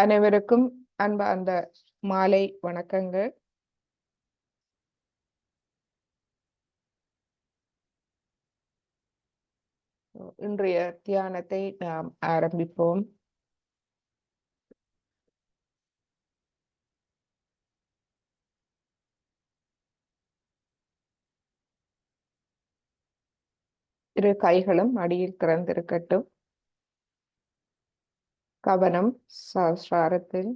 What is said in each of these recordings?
அனைவருக்கும் அன்பார்ந்த மாலை வணக்கங்கள். இன்றைய தியானத்தை நாம் ஆரம்பிப்போம். இரு கைகளும் அடியில் திறந்திருக்கட்டும். கவனம் சஹஸ்ராரத்தில்.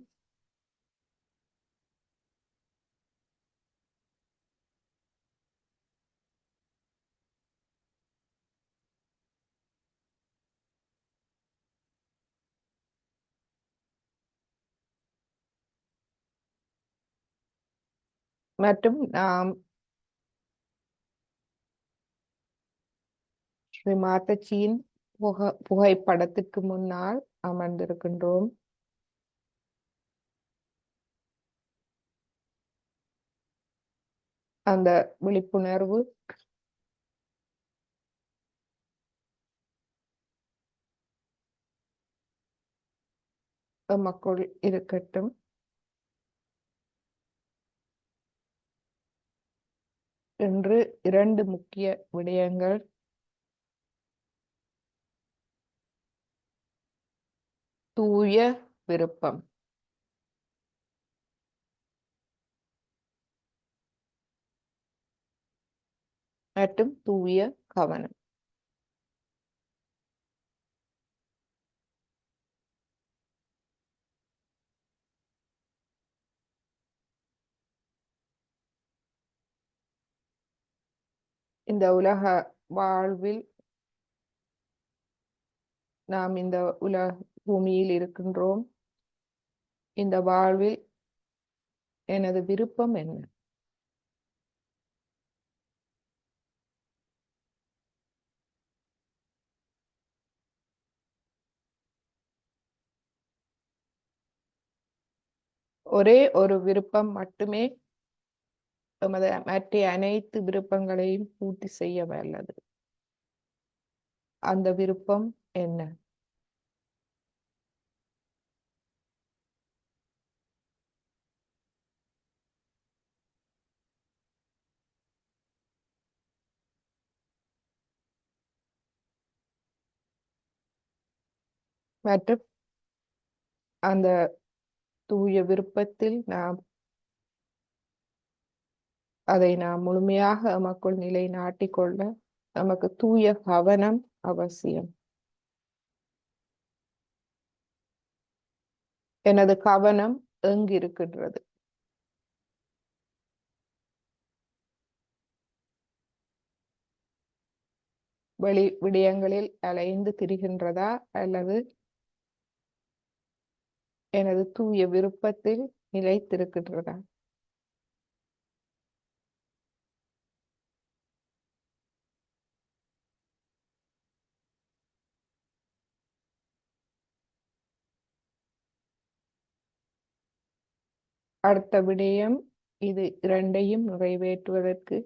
மற்றும் நாம் ஸ்ரீ மாதாஜியின் புகைப்படத்துக்கு முன்னால் அமர்ந்திருக்கின்றோம். அந்த விழிப்புணர்வு நமக்குள் இருக்கட்டும். இன்று 2 முக்கிய விடயங்கள். தூய விருப்பம் மற்றும் தூய கவனம். இந்த உலக வாழ்வில் நாம் இந்த உலக பூமியில் இருக்கின்றோம். இந்த வாழ்வில் எனது விருப்பம் என்ன? ஒரே ஒரு விருப்பம் மட்டுமே எமது மற்ற அனைத்து விருப்பங்களையும் பூர்த்தி செய்ய வல்லது. அந்த விருப்பம் என்ன? மற்றும் அந்த தூய விருப்பத்தில் அதை நாம் முழுமையாக நமக்குள் நிலைநாட்டிக் கொள்ள நமக்கு தூய கவனம் அவசியம். எனது கவனம் எங்கிருக்கின்றது? வெளி விடயங்களில் அலைந்து திரிகின்றதா அல்லது எனது தூய விருப்பத்தில் நிலைத்திருக்கின்றதா? அடுத்த விடயம், இது இரண்டையும் நிறைவேற்றுவதற்கு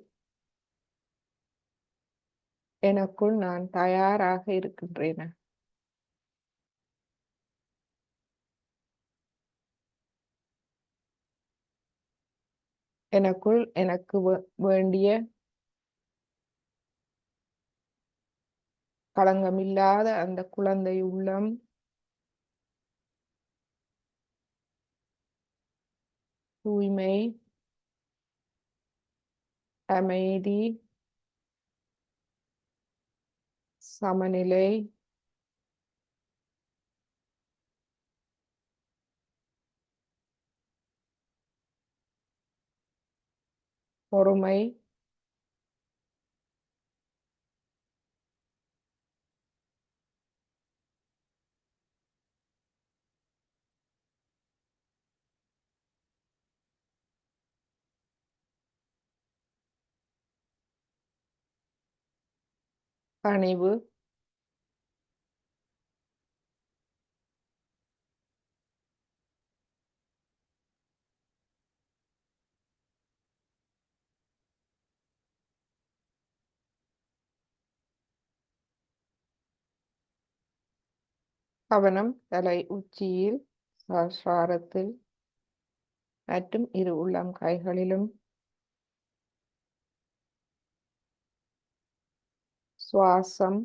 எனக்குள் நான் தயாராக இருக்கின்றேன். எனக்குள் எனக்கு வேண்டிய களங்கமில்லாத அந்த குழந்தை உள்ளம், தூய்மை, அமைதி, சமநிலை, பொறுமை, பணிவு, கவனம் தலை உச்சியில் சஹஸ்ராரத்தில் மற்றும் இரு உள்ளம் கைகளிலும் சுவாசம்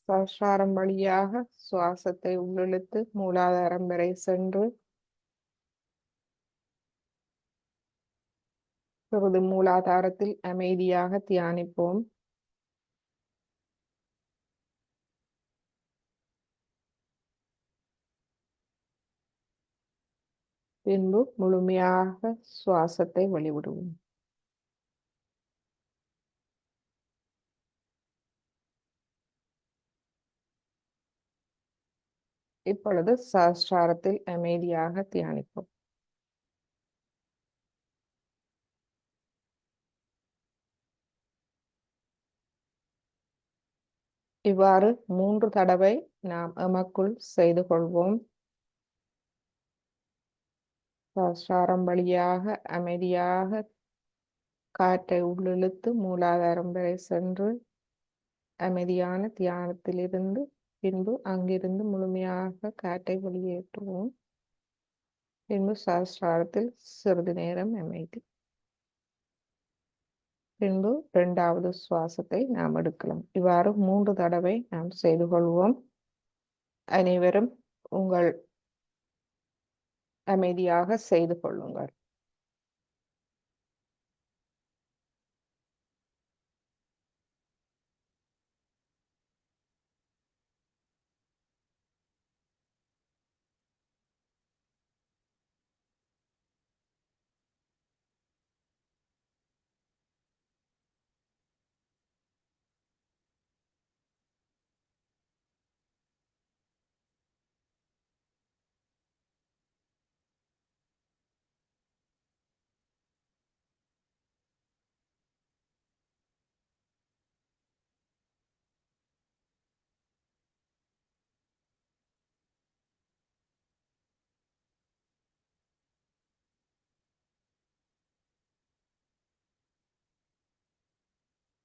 சஹஸ்ராரம் வழியாக சுவாசத்தை உள்ளிழுத்து மூலாதாரம் வரை சென்று சிறிது மூலாதாரத்தில் அமைதியாக தியானிப்போம். பின்பு முழுமையாக சுவாசத்தை வெளிவிடுவோம். இப்பொழுது சஹஸ்ராரத்தில் அமைதியாக தியானிப்போம். இவ்வாறு 3 தடவை நாம் எமக்குள் செய்து கொள்வோம். சஹஸ்ராரம் வழியாக அமைதியாக காற்றை உள்ளிழுத்து மூலாதாரம் வரை சென்று அமைதியான தியானத்திலிருந்து பின்பு அங்கிருந்து முழுமையாக காற்றை வெளியேற்றுவோம். பின்பு சஹஸ்ராரத்தில் சிறிது நேரம் அமைதி. பின்பு 2வது சுவாசத்தை நாம் எடுக்கலாம். இவ்வாறு 3 தடவை நாம் செய்து கொள்வோம். அனைவரும் உங்கள் அமைதியாக செய்து கொள்ளுங்கள்.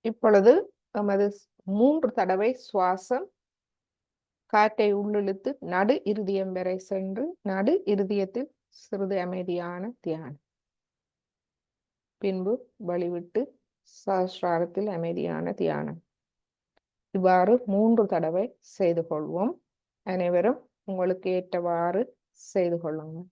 இப்பொழுது நமது 3 தடவை சுவாசம் காற்றை உள்ளிழுத்து நடு இருதயம் வரை சென்று நடு இருதயத்தில் சிறிது அமைதியான தியானம். பின்பு வழிவிட்டு சஹஸ்ராரத்தில் அமைதியான தியானம். இவ்வாறு 3 தடவை செய்து கொள்வோம். அனைவரும் உங்களுக்கு ஏற்றவாறு செய்து கொள்ளுங்கள்.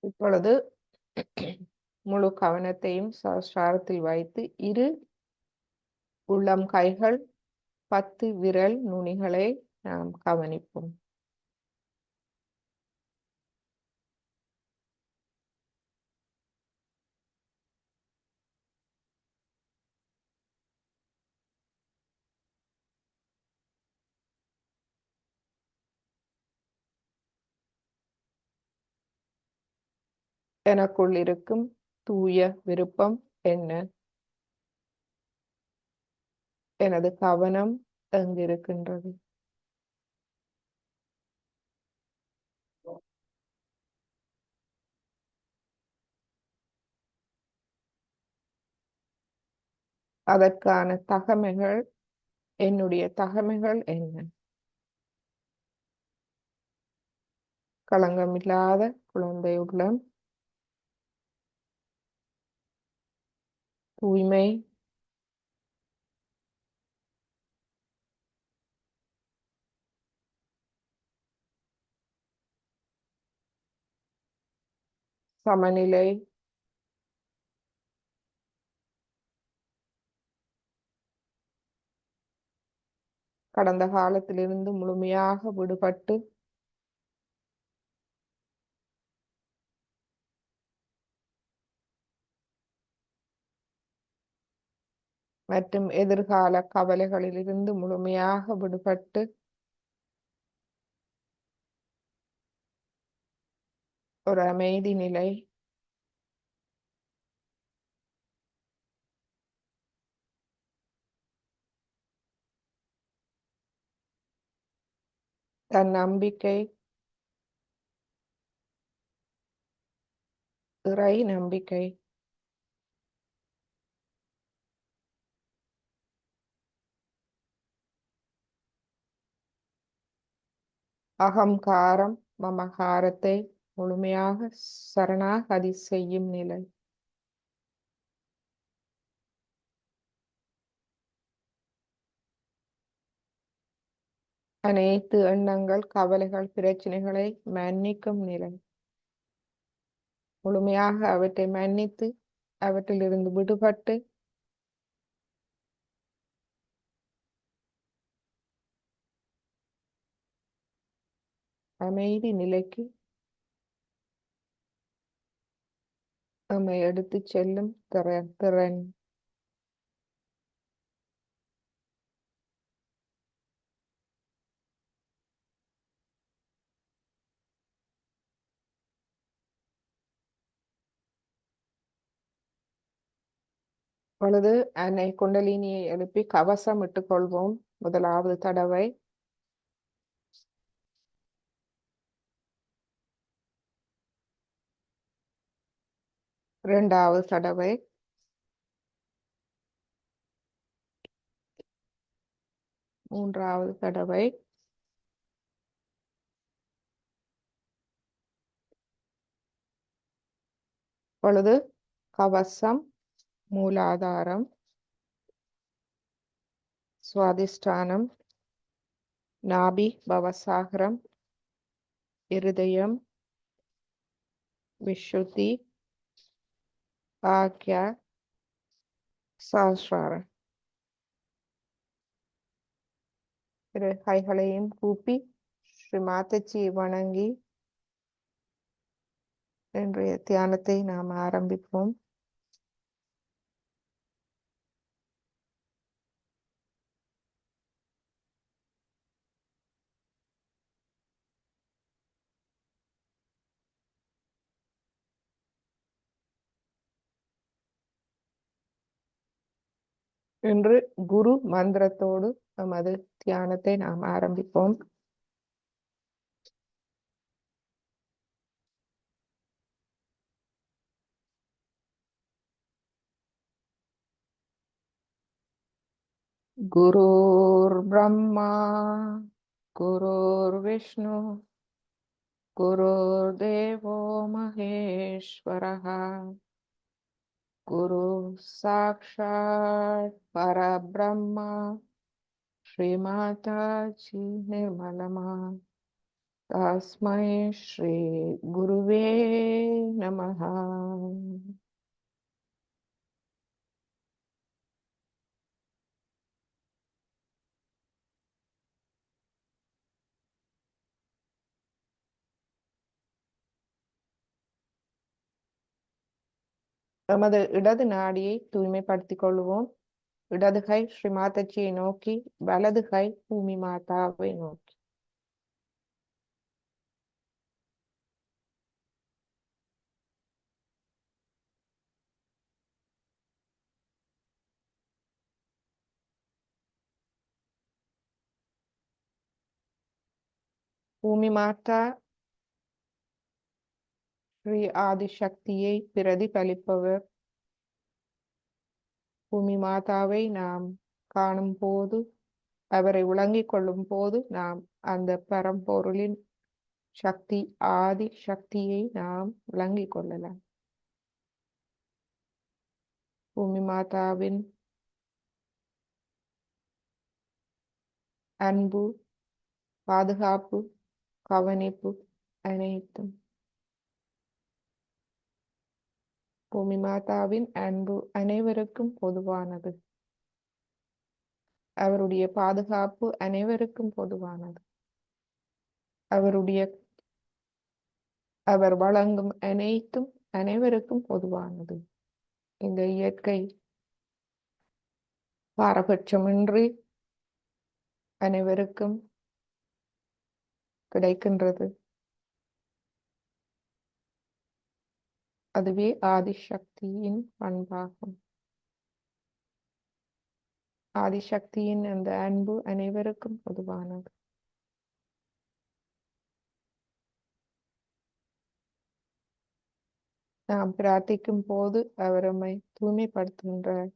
இப்பொழுது முழு கவனத்தையும் சஹஸ்ராரத்தில் வைத்து இரு உள்ளம் கைகள் 10 விரல் நுனிகளை நாம் கவனிப்போம். எனக்குள் இருக்கும் தூய விருப்பம் என்ன? எனது கவனம் எங்கிருக்கின்றது? அதற்கான தகமைகள் என்னுடைய தகமைகள் என்ன? களங்கமில்லாத குழந்தை உள்ளம், தூய்மை, சமநிலை, கடந்த காலத்திலிருந்து முழுமையாக விடுபட்டு மற்றும் எதிர்கால கவலைகளிலிருந்து முழுமையாக விடுபட்டு ஒரு அமைதி நிலை, தன் நம்பிக்கை, இறை நம்பிக்கை, அகங்காரம், மமகாரத்தை முழுமையாக சரணாகதி செய்யும் நிலை. அனைத்து எண்ணங்கள், கவலைகள், பிரச்சனைகளை மன்னிக்கும் நிலை. முழுமையாக அவற்றை மன்னித்து அவற்றிலிருந்து விடுபட்டு அமைதி நிலைக்கு நம்மை எடுத்துச் செல்லும் திறன். பொழுது அன்னை குண்டலினியை எழுப்பி கவசம் இட்டுக் கொள்வோம். முதலாவது தடவை இரண்டாவது தடவை மூன்றாவது தடவை பொழுது கவசம், மூலாதாரம், சுவாதிஷ்டானம், நாபி, பவசாகரம், இருதயம், விஷுத்தி, ஆக்யா, சஹஸ்ராரம். இரு கைகளையும் கூப்பி ஸ்ரீ மாதாஜியை வணங்கி இன்றைய தியானத்தை நாம் ஆரம்பிப்போம். இன்று குரு மந்திரத்தோடு நமது தியானத்தை நாம் ஆரம்பிப்போம். குருர் பிரம்மா குருர் விஷ்ணு குருர் தேவோ மகேஸ்வரஹ குரு சாக்ஷாத் பரபிரம்மா ஸ்ரீ மாதாஜி நிர்மலமா தஸ்மை ஸ்ரீ குருவே நமஹ. நமது இடது நாடியை தூய்மைப்படுத்திக் கொள்வோம். இடது கை ஸ்ரீ மாதாஜியை நோக்கி, வலது கை பூமி மாதாவை நோக்கி. பூமி மாதா ஸ்ரீ ஆதிசக்தியை பிரதிபலிப்பவர். பூமி மாதாவை நாம் காணும் போது, அவரை விளங்கிக் கொள்ளும் போது நாம் அந்த பரம்பொருளின் சக்தி ஆதி சக்தியை நாம் விளங்கிக் கொள்ளலாம். பூமி மாதாவின் அன்பு, பாதுகாப்பு, கவனிப்பு அனைத்தும். பூமி மாதாவின் அன்பு அனைவருக்கும் பொதுவானது. அவருடைய பாதுகாப்பு அனைவருக்கும் பொதுவானது. அவர் வழங்கும் அனைத்தும் அனைவருக்கும் பொதுவானது. இந்த இயற்கை பாரபட்சமின்றி அனைவருக்கும் கிடைக்கின்றது. அதுவே ஆதிசக்தியின் பண்பாகும். ஆதிசக்தியின் அந்த அன்பு அனைவருக்கும் பொதுவானது. நாம் பிரார்த்திக்கும் போது அவர் நம்மை தூய்மைப்படுத்துகின்றார்.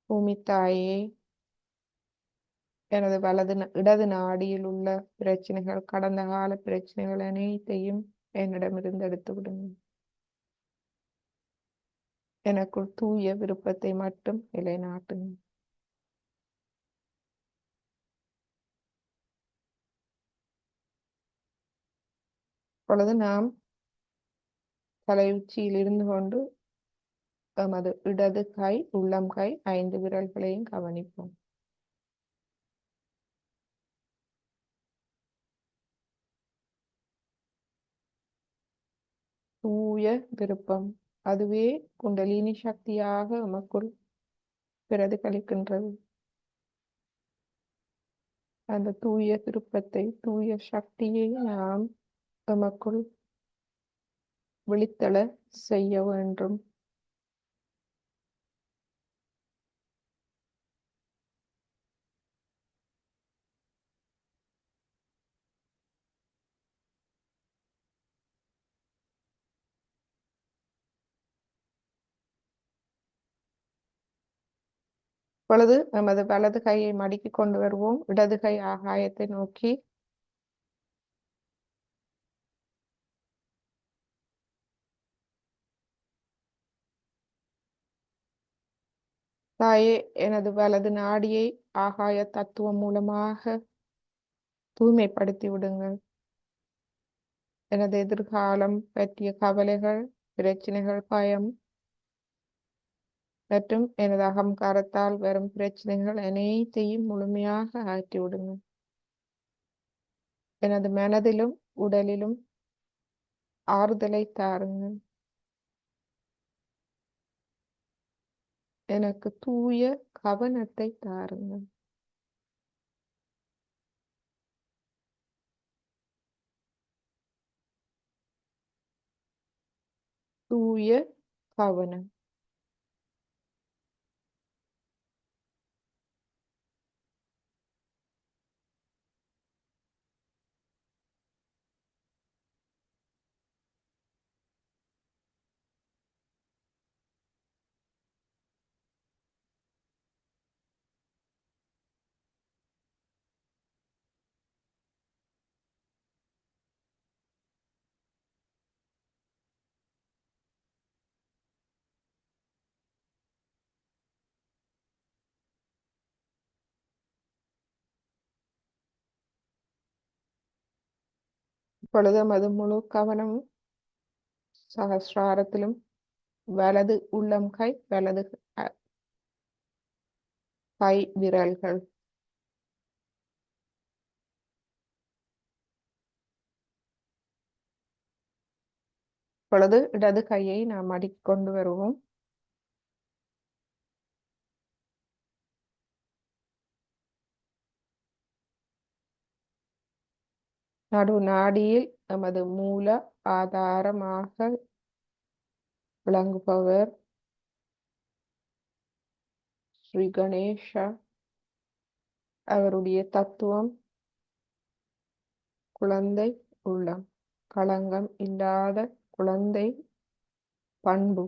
பூமி தாயே, எனது இடது நாடியில் உள்ள பிரச்சனைகள், கடந்த கால பிரச்சனைகள் அனைத்தையும் என்னிடமிருந்து எடுத்து விடுங்கள். எனக்குள் தூய விருப்பத்தை மட்டும் நிலைநாட்டுங்கள். இப்பொழுது நாம் தலையுச்சியில் இருந்து கொண்டு எமது இடது கை, உள்ளம் கை 5 விரல்களையும் கவனிப்போம். தூய விருப்பம், அதுவே குண்டலினி சக்தியாக எமக்குள் பிரதிபலிக்கின்றது. அந்த தூய விருப்பத்தை, தூய சக்தியை நாம் எமக்குள் விழித்தெழ செய்ய வேண்டும். இப்பொழுது நமது வலது கையை மடக்கி கொண்டு வருவோம். இடது கை ஆகாயத்தை நோக்கி. தாயே, எனது வலது நாடியை ஆகாய தத்துவம் மூலமாக தூய்மைப்படுத்தி விடுங்கள். எனது எதிர்காலம் பற்றிய கவலைகள், பிரச்சனைகள், பயம் மற்றும் எனது அகங்காரத்தால் வரும் பிரச்சனைகள் அனைத்தையும் முழுமையாக ஆற்றி விடுங்கள். எனது மனதிலும் உடலிலும் ஆறுதலை தாருங்கள். எனக்கு தூய கவனத்தை தாருங்கள். தூய கவனம். இப்பொழுது அது முழு கவனமும் சகசிராரத்திலும், வலது உள்ளம் கை, வலது கை விரல்கள். இப்பொழுது இடது கையை நாம் மடிக்கொண்டு வருவோம். நடு நாடியில் நமது மூல ஆதாரமாக விளங்குபவர் ஸ்ரீ கணேஷா. அவருடைய தத்துவம் குழந்தை உள்ளம், களங்கம் இல்லாத குழந்தை பண்பு.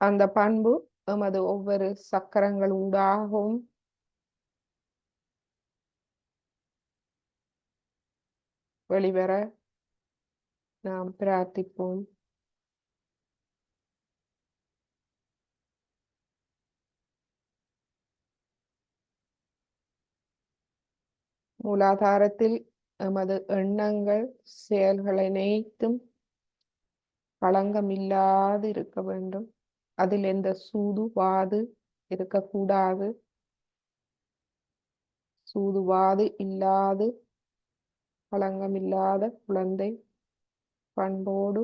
அந்த பண்பு எமது ஒவ்வொரு சக்கரங்கள் ஊடாகவும் வெளிவர நாம் பிரார்த்திப்போம். மூலாதாரத்தில் எமது எண்ணங்கள் செயல்கள் அனைத்தும் களங்கமில்லாது இருக்க வேண்டும். அதில் எந்த சூதுவாது இருக்கக்கூடாது. சூதுவாது இல்லாது களங்கமில்லாத குழந்தை பண்போடு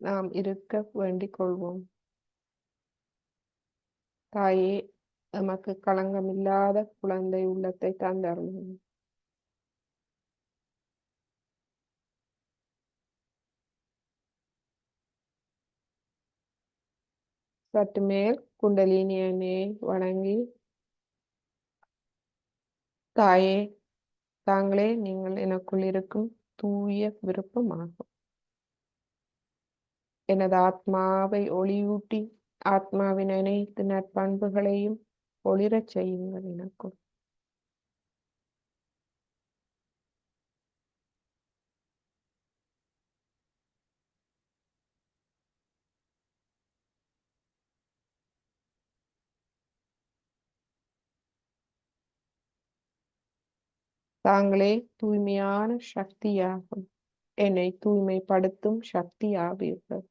நாம் இருக்க வேண்டிக் கொள்வோம். தாயே, எமக்கு களங்கமில்லாத குழந்தை உள்ளத்தை தந்தருளும். சற்று மேல் குண்டலினியனே வணங்கி, தாயே, தாங்களே நீங்கள் எனக்குள் இருக்கும் தூய விருப்பமாகும். எனது ஆத்மாவை ஒளியூட்டி ஆத்மாவின் அனைத்து நற்பண்புகளையும் ஒளிரச் செய்யுங்கள் எனக்குள். தாங்களே தூய்மையான சக்தியாகும். என்னை தூய்மைப்படுத்தும் சக்தியாவீர்கள்.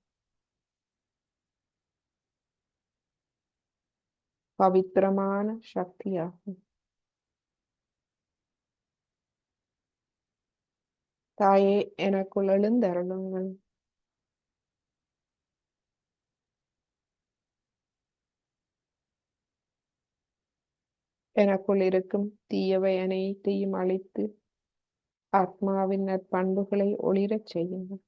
பவித்திரமான சக்தியாகும். தாயே, எனக்குள் எழுந்தருளுங்கள். எனக்குள் இருக்கும் தீயவை அனைத்தையும் அழித்து ஆத்மாவின் நற்பண்புகளை ஒளிரச் செய்யுங்கள்.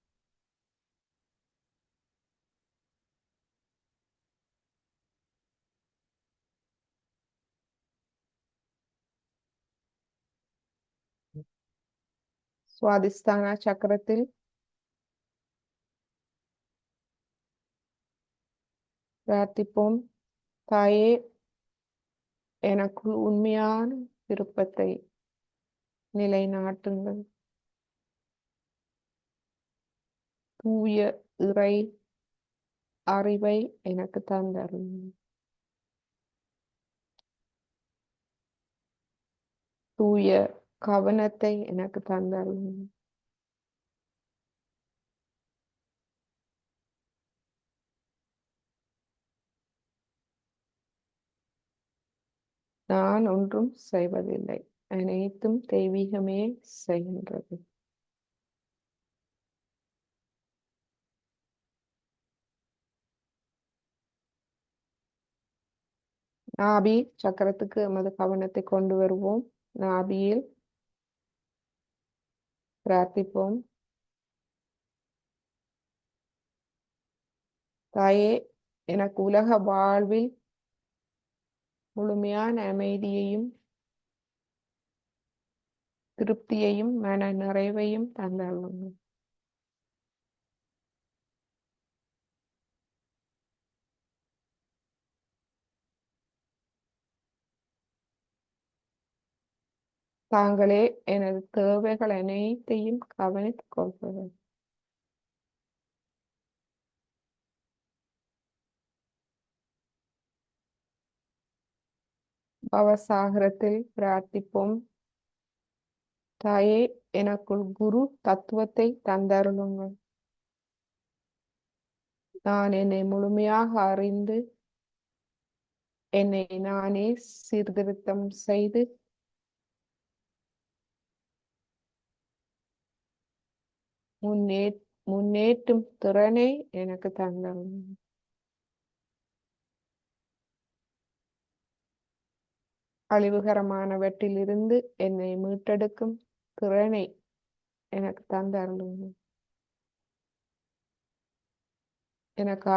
சுவாதிஸ்தான சக்கரத்தில் பிரார்த்திப்போம். தாயே, எனக்குள் உண்மையான விருப்பத்தை நிலைநாட்டுங்கள். தூய இறை அறிவை எனக்கு தந்தருளுங்கள். தூய கவனத்தை எனக்கு தந்தருளுங்கள். நான் ஒன்றும் செய்வதில்லை, அனைத்தும் தெய்வீகமே செய்கின்றது. நாபி சக்கரத்துக்கு எமது கவனத்தை கொண்டு வருவோம். நாபியில் பிரார்த்திப்போம். தாயே, எனக்கு உலக வாழ்வில் முழுமையான அமைதியையும் திருப்தியையும் மன நிறைவையும் தந்தருளுங்கள். தாங்களே எனது தேவைகள் அனைத்தையும் கவனித்துக் கொள்கிறேன். பவசாகரத்தில் பிரார்த்திப்போம். தாயே, எனக்குள் குரு தத்துவத்தை தந்தருளுங்கள். நான் என்னை முழுமையாக அறிந்து என்னை நானே சீர்திருத்தம் செய்து முன்னேற்றும் திறனை எனக்கு தந்தருளுங்கள். அழிவுகரமானவற்றிலிருந்து என்னை மீட்டெடுக்கும் திறனை எனக்கு தந்தருளுங்கள். எனக்கு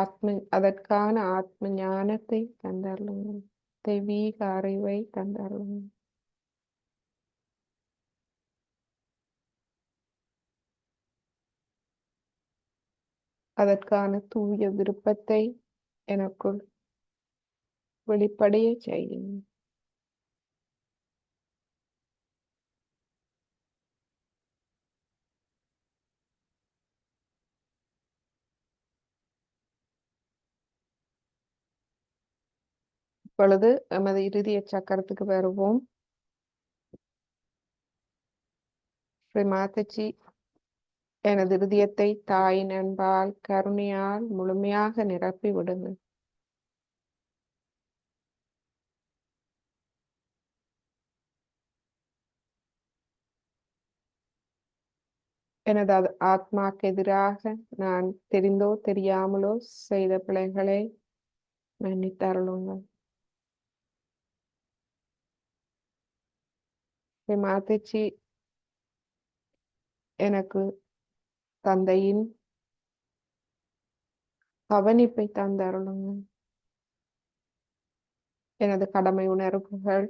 அதற்கான ஆத்ம ஞானத்தை தந்தருளுங்கள். தெய்வீக அறிவை தந்தருளுங்கள். அதற்கான தூய விருப்பத்தை எனக்குள் வெளிப்படைய செய்யும். இப்பொழுது எமது இறுதிய சக்கரத்துக்கு வருவோம். ஸ்ரீ மாதாஜி, எனது இருதயத்தை தாயின் அன்பால் கருணையால் முழுமையாக நிரப்பி விடுங்கள். எனது ஆத்மாக்கு எதிராக நான் தெரிந்தோ தெரியாமலோ செய்த பிழைகளை மன்னித்தருளுங்கள். ஸ்ரீ மாதாஜி, எனக்கு தந்தையின் கவனிப்பை தந்தருளுங்கள். எனது கடமை உணர்வுகள்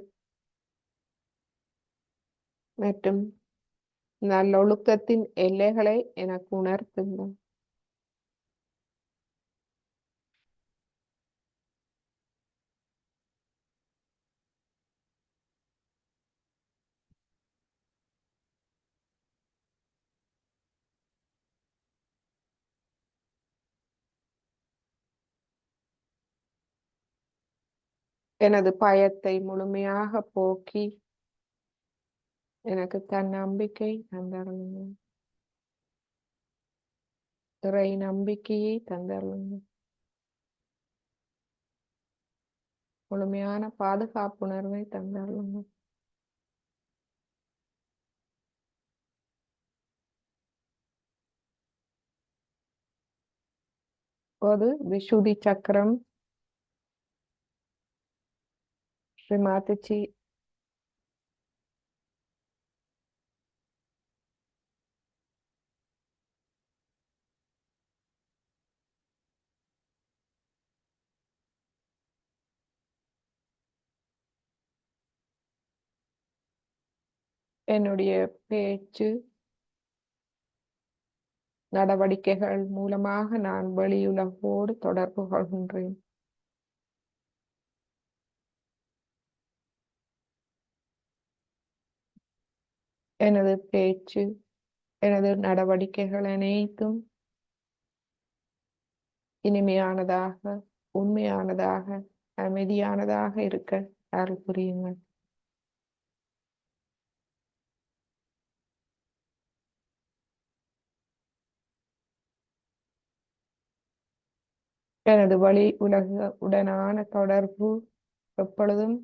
மற்றும் நல்லொழுக்கத்தின் எல்லைகளை எனக்கு உணர்த்துங்கள். எனது பயத்தை முழுமையாக போக்கி எனக்கு தன்னம்பிக்கை தந்தருளுங்கள். இறை நம்பிக்கையை தந்தருளுங்கள். முழுமையான பாதுகாப்புணர்வை தந்தருளுங்கள். ஒரு விசுதி சக்கரம் ஸ்ரீ மாதாஜி, என்னுடைய பேச்சு நடவடிக்கைகள் மூலமாக நான் வெளியுலகோடு தொடர்பு கொள்கின்றேன். எனது பேச்சு, எனது நடவடிக்கைகள் அனைத்தும் இனிமையானதாக, உண்மையானதாக, அமைதியானதாக இருக்க அருள் புரியுங்கள். எனது வழி உலக உடனான தொடர்பு எப்பொழுதும்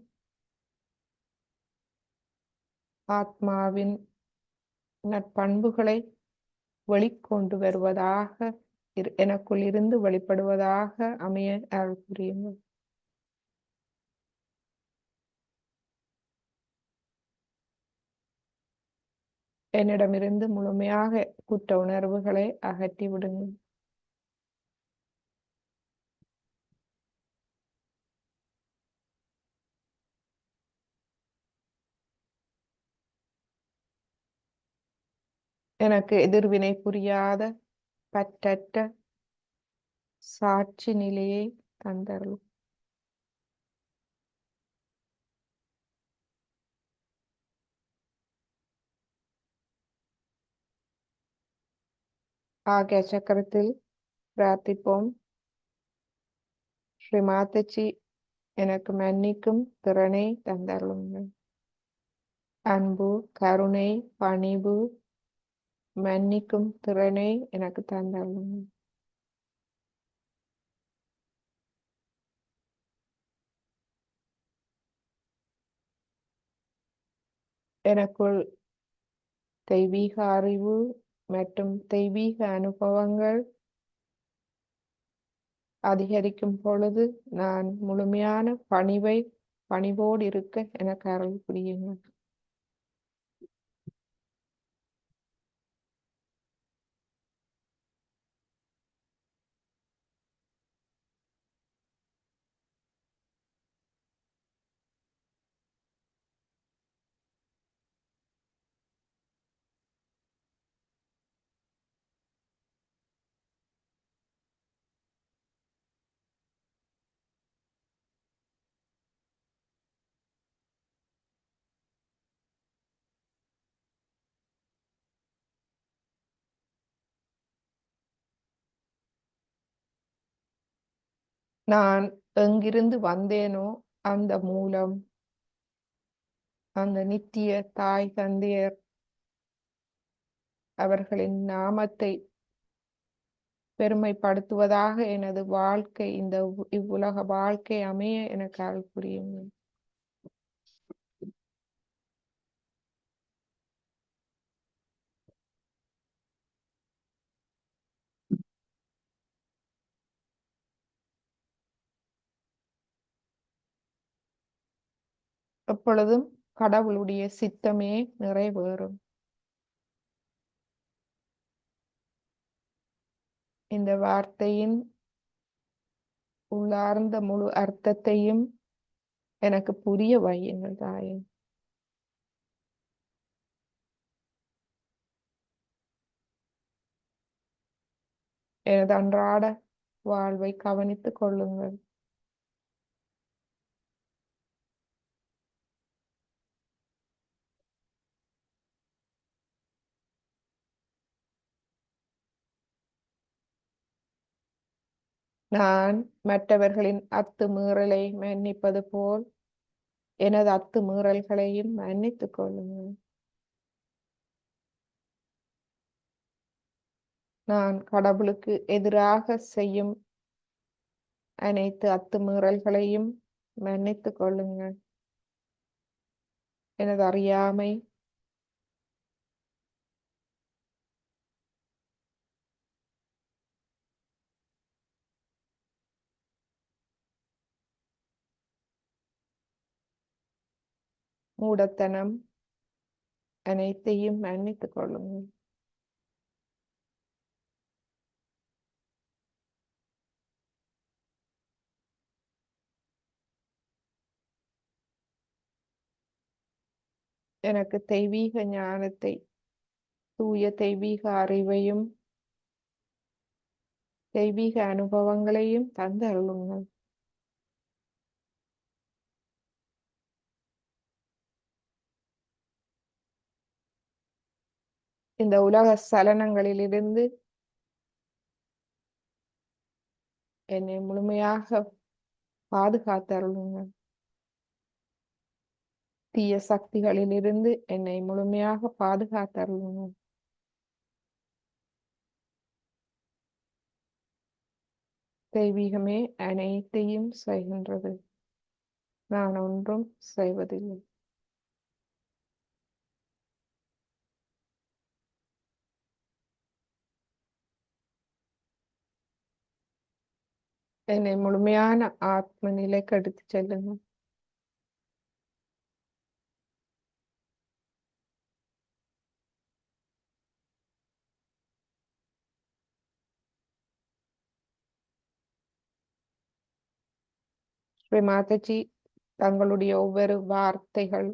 ஆத்மாவின் நற்பண்புகளை வெளிக்கொண்டு வருவதாக, எனக்குள் இருந்து வெளிப்படுவதாக அமைய அருள் புரியுங்கள். என்னிடமிருந்து முழுமையாக குற்ற உணர்வுகளை அகற்றி விடுங்கள். எனக்கு எதிர்வினை புரியாத பற்றற்ற சாட்சி நிலையை தந்தருளும். ஆகிய சக்கரத்தில் பிரார்த்திப்போம். ஸ்ரீ மாதாஜி, எனக்கு மன்னிக்கும் திறனை தந்தருளுங்கள். அன்பு, கருணை, பணிவு, மன்னிக்கும் திறனை எனக்கு தந்தருளுங்கள். எனக்குள் தெய்வீக அறிவு மற்றும் தெய்வீக அனுபவங்கள் அதிகரிக்கும் பொழுது நான் முழுமையான பணிவோடு இருக்க எனக்கு அருள் புரியுங்கள். நான் எங்கிருந்து வந்தேனோ அந்த மூலம், அந்த நித்திய தாய் தந்தையர் அவர்களின் நாமத்தை பெருமைப்படுத்துவதாக எனது வாழ்க்கை, இந்த இவ்வுலக வாழ்க்கை அமைய எனக்கு அருள் புரியுங்கள். எப்பொழுதும் கடவுளுடைய சித்தமே நிறைவேறும். இந்த வார்த்தையின் உள்ளார்ந்த முழு அர்த்தத்தையும் எனக்கு புரிய வையுங்கள் தாயே. எனது அன்றாட வாழ்வை கவனித்துக் கொள்ளுங்கள். நான் மற்றவர்களின் அத்துமீறலை மன்னிப்பது போல் எனது அத்துமீறல்களையும் மன்னித்துக் கொள்ளுங்கள். நான் கடவுளுக்கு எதிராக செய்யும் அனைத்து அத்துமீறல்களையும் மன்னித்துக் கொள்ளுங்கள். எனது அறியாமை, மூடத்தனம் அனைத்தையும் மன்னித்துக் கொள்ளுங்கள். எனக்கு தெய்வீக ஞானத்தை, தூய தெய்வீக அறிவையும் தெய்வீக அனுபவங்களையும் தந்தருளுங்கள். இந்த உலக சலனங்களிலிருந்து என்னை முழுமையாக பாதுகாத்தருளுங்கள். தீய சக்திகளிலிருந்து என்னை முழுமையாக பாதுகாத்தருளுங்கள். தெய்வீகமே அனைத்தையும் செய்கின்றது. நான் ஒன்றும் செய்வதில்லை. என்னை முழுமையான ஆத்ம நிலைக்கு எடுத்துச் செல்லுங்கள். ஸ்ரீ மாதாஜி, தங்களுடைய ஒவ்வொரு வார்த்தைகள்,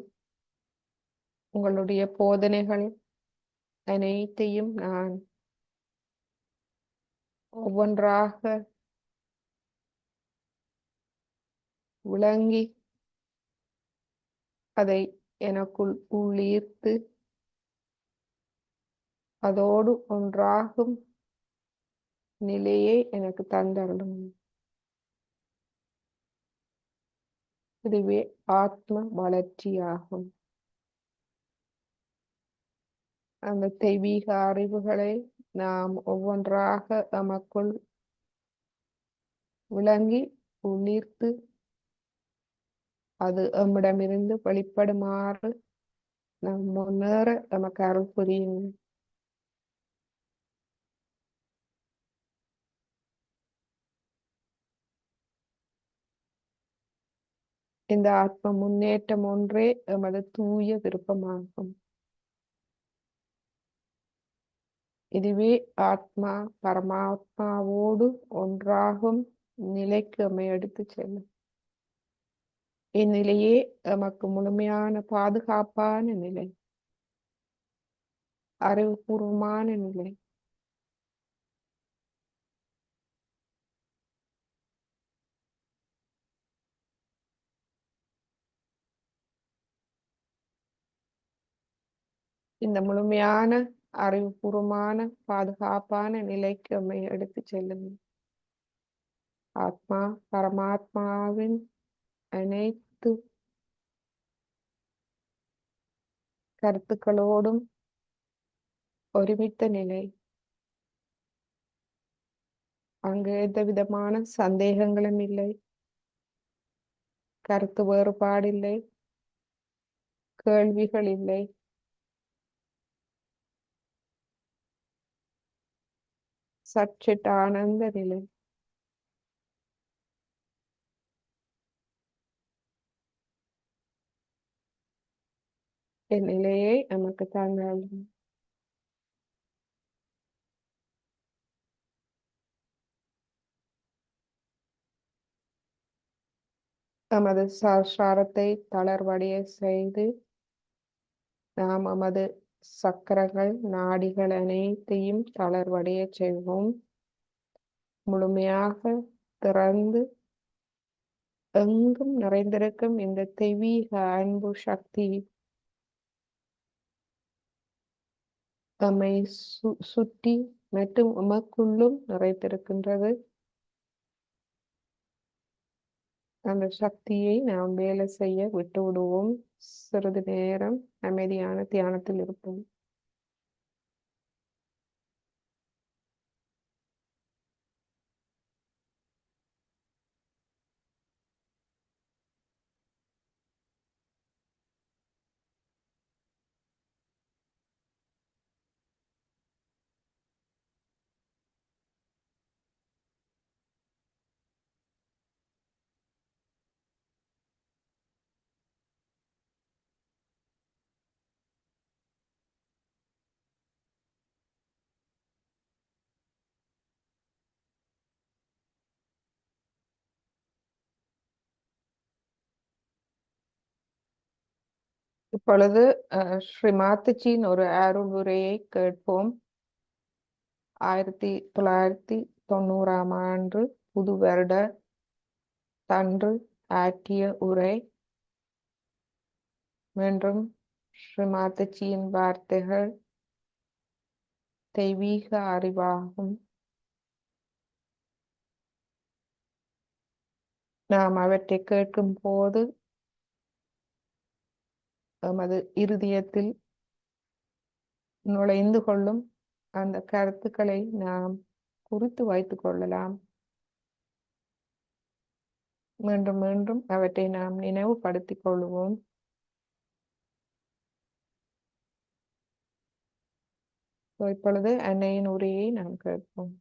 உங்களுடைய போதனைகள் அனைத்தையும் நான் ஒவ்வொன்றாக விளங்கி அதை எனக்குள் உள்ளீர்த்து அதோடு ஒன்றாகும் நிலையை எனக்கு தந்தருளும். இதுவே ஆத்ம வளர்ச்சியாகும். அந்த தெய்வீக அறிவுகளை நாம் ஒவ்வொன்றாக நமக்குள் விளங்கி உள்ளீர்த்து அது நம்மிடமிருந்து வெளிப்படுமாறு நாம் முன்னேற நமக்கு அருள் புரியும். இந்த ஆத்ம முன்னேற்றம் ஒன்றே எமது தூய விருப்பமாகும். இதுவே ஆத்மா பரமாத்மாவோடு ஒன்றாகும் நிலைக்கு நம்மை எடுத்துச் செல்லும். இந்நிலையே எமக்கு முழுமையான பாதுகாப்பான நிலை, அறிவுபூர்வமான நிலை. இந்த முழுமையான அறிவுபூர்வமான பாதுகாப்பான நிலைக்கு நம்மை எடுத்துச் செல்லும். ஆத்மா பரமாத்மாவின் அனைத்து கருத்துக்களோடும் ஒருமித்த நிலை. அங்கு எந்த விதமான சந்தேகங்களும் இல்லை, கருத்து வேறுபாடில்லை, கேள்விகள் இல்லை. சச்சிட் ஆனந்த நிலை. என் நிலையை நமக்கு தாங்கள் நமது சசாரத்தை தளர்வடைய செய்து நாம் நமது சக்கரங்கள் நாடிகள் அனைத்தையும் தளர்வடைய செய்வோம். முழுமையாக திறந்து எங்கும் நிறைந்திருக்கும் இந்த தெய்வீக அன்பு சக்தி நம்மை சுற்றி மற்றும் உமக்குள்ளும் நிறைந்திருக்கின்றது. அந்த சக்தியை நாம் வேலை செய்ய விட்டு விடுவோம். சிறிது நேரம் அமைதியான தியானத்தில் இருப்போம். இப்பொழுது ஸ்ரீ மாத்துச்சியின் ஒரு அருள் உரையை கேட்போம். 1990ஆம் ஆண்டு புது வருட தன்று ஆற்றிய உரை. மீண்டும் ஸ்ரீ மாத்துச்சியின் வார்த்தைகள் தெய்வீக அறிவாகும். நாம் அவற்றை கேட்கும் போது நமது இருதயத்தில் நுழைந்து கொள்ளும் அந்த கருத்துக்களை நாம் குறித்து வைத்துக் கொள்ளலாம். மீண்டும் மீண்டும் அவற்றை நாம் நினைவுபடுத்திக் கொள்வோம். இப்பொழுது அன்னையின் உரையை நாம் கேட்போம்.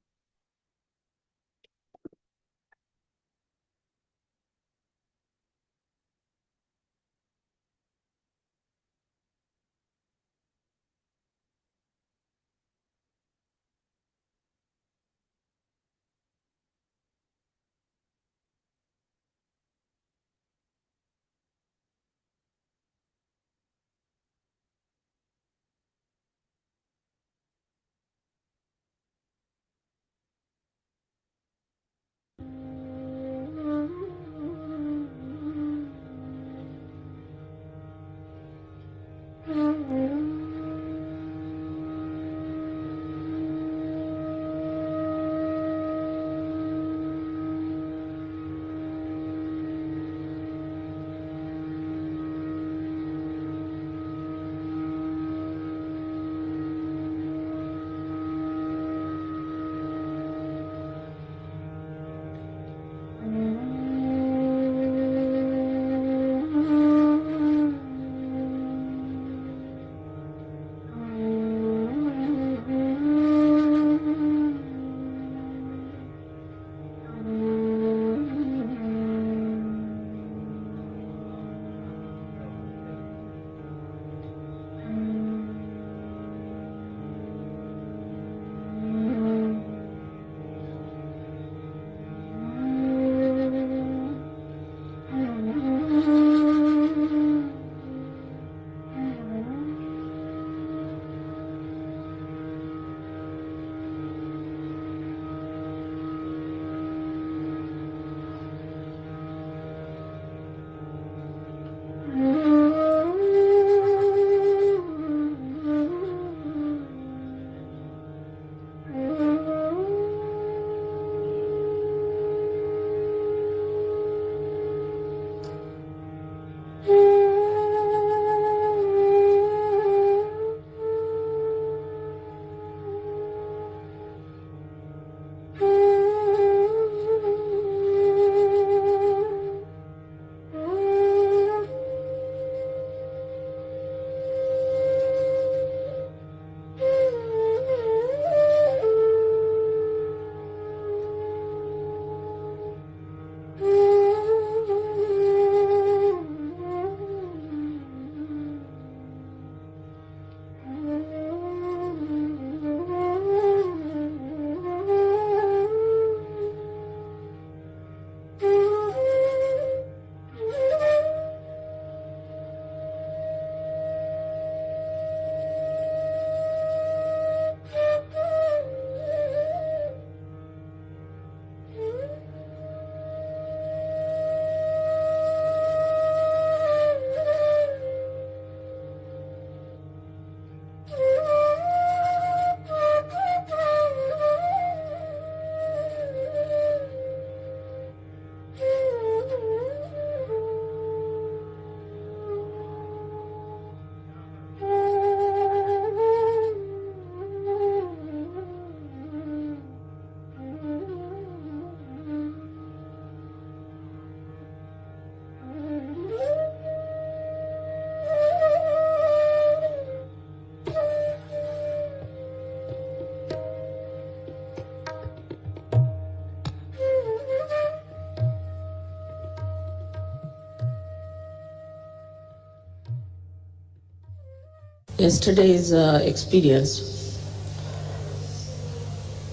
Yesterday's experience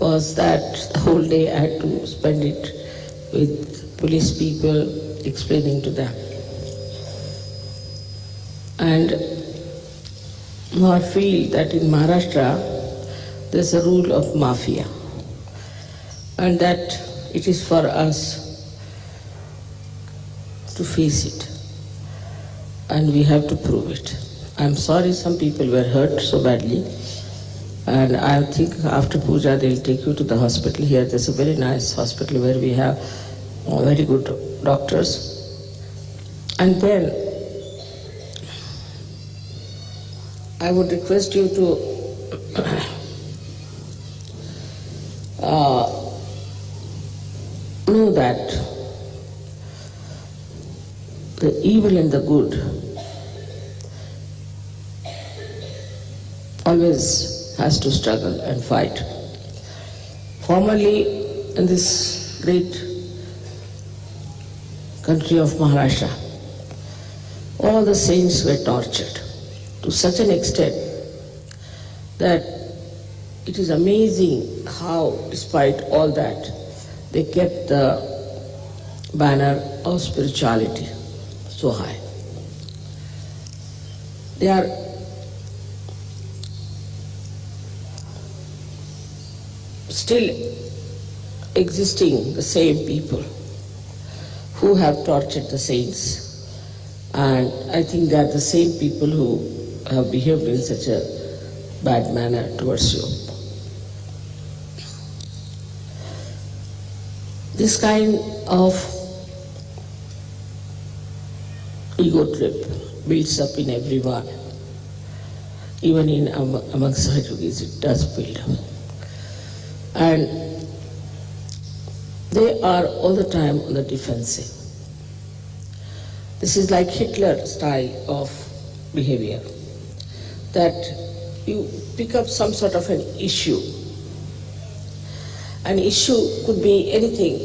was that the whole day I had to spend it with police people explaining to them. And now I feel that in Maharashtra there's a rule of mafia, and that it is for us to face it, and we have to prove it. I'm sorry some people were hurt so badly, and I think after puja they'll take you to the hospital here. There's a very nice hospital where we have very good doctors. And then I would request you to know that the evil and the good always has to struggle and fight. Formerly, in this great country of Maharashtra, all the saints were tortured to such an extent that it is amazing how, despite all that, they kept the banner of spirituality so high. They are still existing, the same people who have tortured the saints, and I think they are the same people who have behaved in such a bad manner towards you. This kind of ego trip builds up in everyone, even in amongst Sahajogis it does build up. And they are all the time on the defensive. This is like Hitler style of behavior, that you pick up some sort of an issue. An issue could be anything,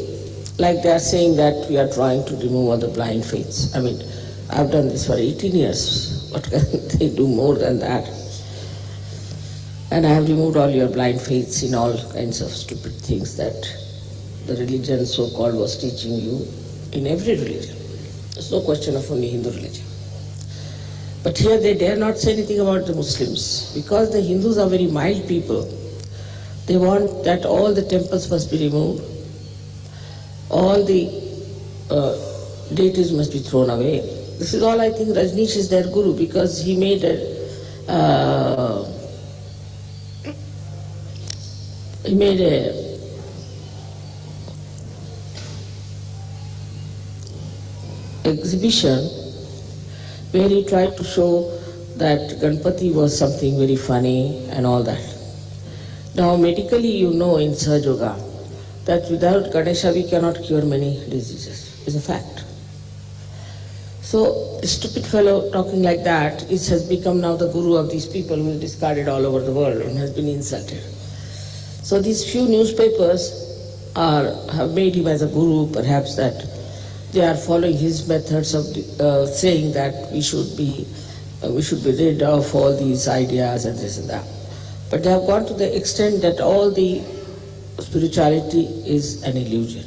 like they are saying that we are trying to remove all the blind faiths. I mean, I've done this for 18 years. What can they do more than that? And I have removed all your blind faiths in all kinds of stupid things that the religion so-called was teaching you in every religion. There's no question of only Hindu religion. But here they dare not say anything about the Muslims, because the Hindus are very mild people. They want that all the temples must be removed, all the deities must be thrown away. This is all I think Rajneesh is their guru, because he made a exhibition where he tried to show that Ganpati was something very funny and all that. Now medically you know in Sahaja Yoga that without Ganesha we cannot cure many diseases. It's a fact. So a stupid fellow talking like that has become now the guru of these people who is discarded all over the world and has been insulted. So these few newspapers have made him as a guru, perhaps that they are following his methods of saying that we should be rid of all these ideas and this and that. But they have gone to the extent that all the spirituality is an illusion.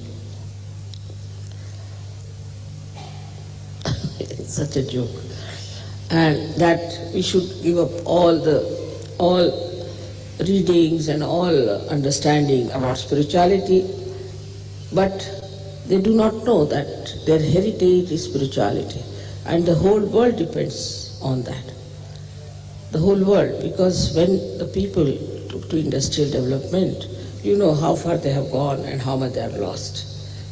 It's such a joke. And that we should give up all readings and all understanding about spirituality, but they do not know that their heritage is spirituality, and the whole world depends on that. The whole world, because when the people took to industrial development, you know how far they have gone and how much they have lost,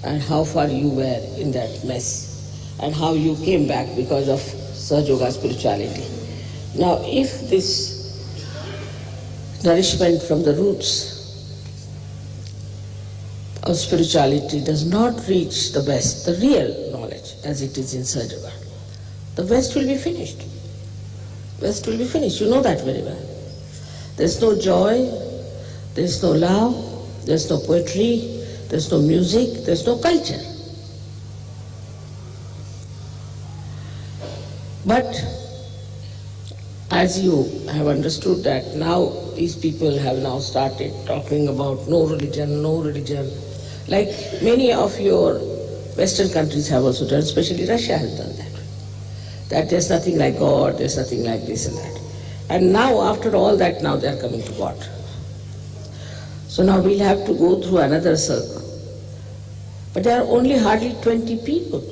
and how far you were in that mess, and how you came back because of Sahaja Yoga spirituality. Now, if this nourishment from the roots of spirituality does not reach the best, the real knowledge, as it is in Sahaja Yoga, the West will be finished. West will be finished. You know that very well. There's no joy, there's no love, there's no poetry, there's no music, there's no culture. But as you have understood that now these people have now started talking about no religion, like many of your Western countries have also done, especially Russia has done that. That there's nothing like God, there's nothing like this and that. And now after all that, now they are coming to God. So now we'll have to go through another circle. But there are only hardly 20 people.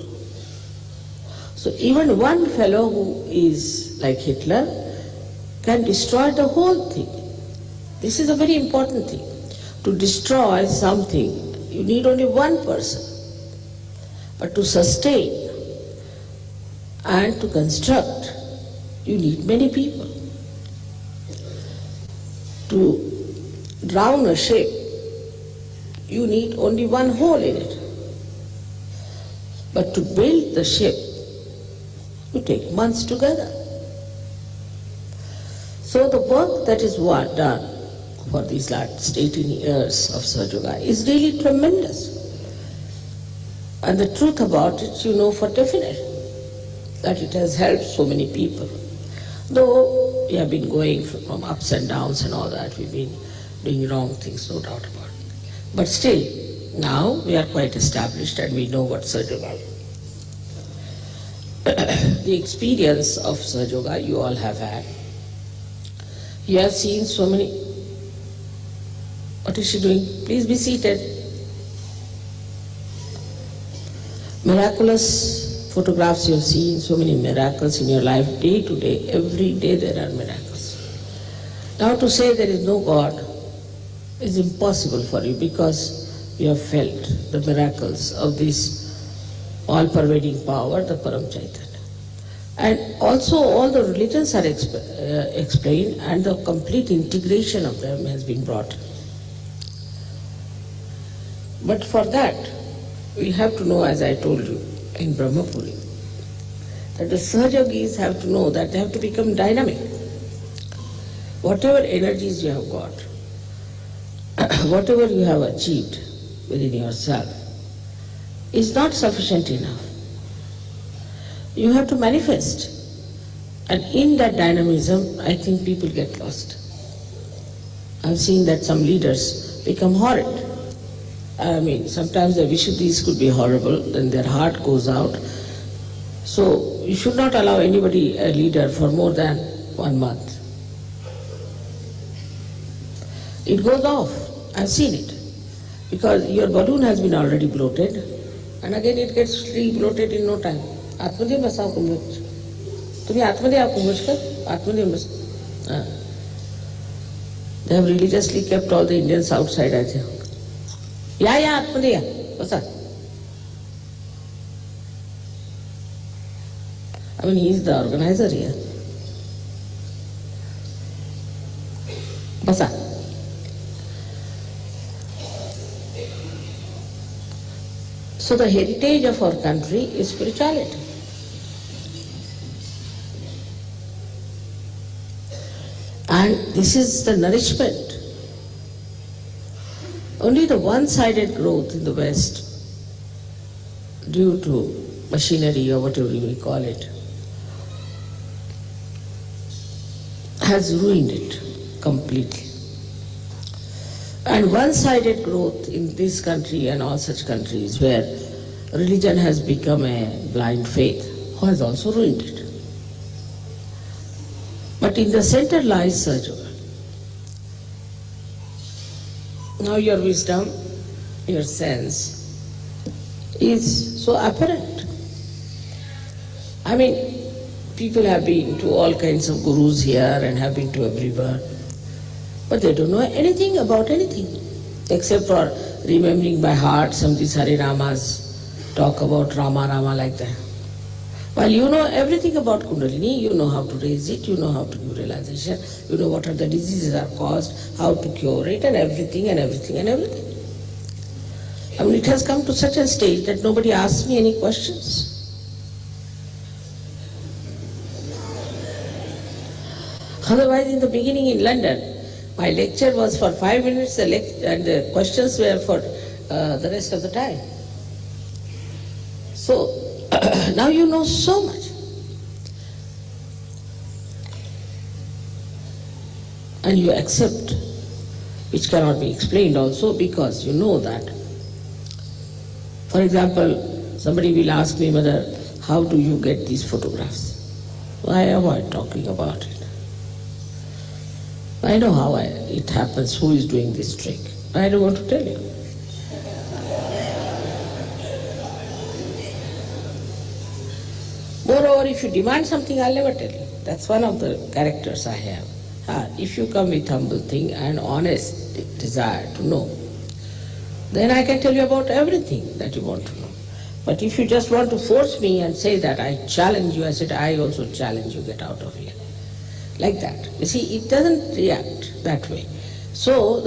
So even one fellow who is like Hitler can destroy the whole thing. This is a very important thing. To destroy something, you need only one person. But to sustain and to construct, you need many people. To drown a ship, you need only one hole in it. But to build the ship, you take months together. So the work that is done for these last 18 years of Sahaja Yoga is really tremendous. And the truth about it, you know for definite, that it has helped so many people. Though we have been going from ups and downs and all that, we've been doing wrong things, no doubt about it. But still, now we are quite established and we know what Sahaja Yoga is. The experience of Sahaja Yoga you all have had. You have seen so many. What is she doing? Please be seated. Miraculous photographs you have seen, so many miracles in your life, day to day, every day there are miracles. Now to say there is no God is impossible for you because you have felt the miracles of this all-pervading power, the Param Chaitanya. And also all the religions are explained and the complete integration of them has been brought. But for that, we have to know, as I told you in Brahmapuri, that the Sahaja Yogis have to know that they have to become dynamic. Whatever energies you have got, whatever you have achieved within yourself, is not sufficient enough. You have to manifest. And in that dynamism, I think people get lost. I've seen that some leaders become horrid. I mean, sometimes the Vishuddhis could be horrible, then their heart goes out. So you should not allow anybody, a leader, for more than 1 month. It goes off. I've seen it. Because your balloon has been already bloated, and again it gets re-bloated in no time. Atmade basav kumbhaj. Tumi atmade aap kumbhaj kar. Atmade basav. They have religiously kept all the Indians outside, I think. Yeah, atmade ya. Basav. I mean, he is the organizer here. Basav. So the heritage of our country is spirituality. And this is the nourishment. Only the one-sided growth in the West, due to machinery or whatever you may call it, has ruined it completely. And one-sided growth in this country and all such countries where religion has become a blind faith has also ruined it. But in the center lies Sahaja Yoga. Now your wisdom, your sense is so apparent. I mean, people have been to all kinds of gurus here and have been to everywhere. But they don't know anything about anything, except for remembering by heart some of these Hare Ramas, talk about Rama like that. While you know everything about Kundalini, you know how to raise it, you know how to give realization, you know what are the diseases are caused, how to cure it, and everything and everything and everything. I mean, it has come to such a stage that nobody asks me any questions. Otherwise, in the beginning in London, my lecture was for 5 minutes and the questions were for the rest of the time. So, now you know so much. and you accept, which cannot be explained also, because you know that. For example, somebody will ask me, Mother, how do you get these photographs? I avoid talking about it. I know how it happens, who is doing this trick. I don't want to tell you. Moreover, if you demand something, I'll never tell you. That's one of the characters I have. If you come with humble thing and honest desire to know, then I can tell you about everything that you want to know. But if you just want to force me and say that I challenge you, I said, I also challenge you, get out of here. Like that. You see, it doesn't react that way. So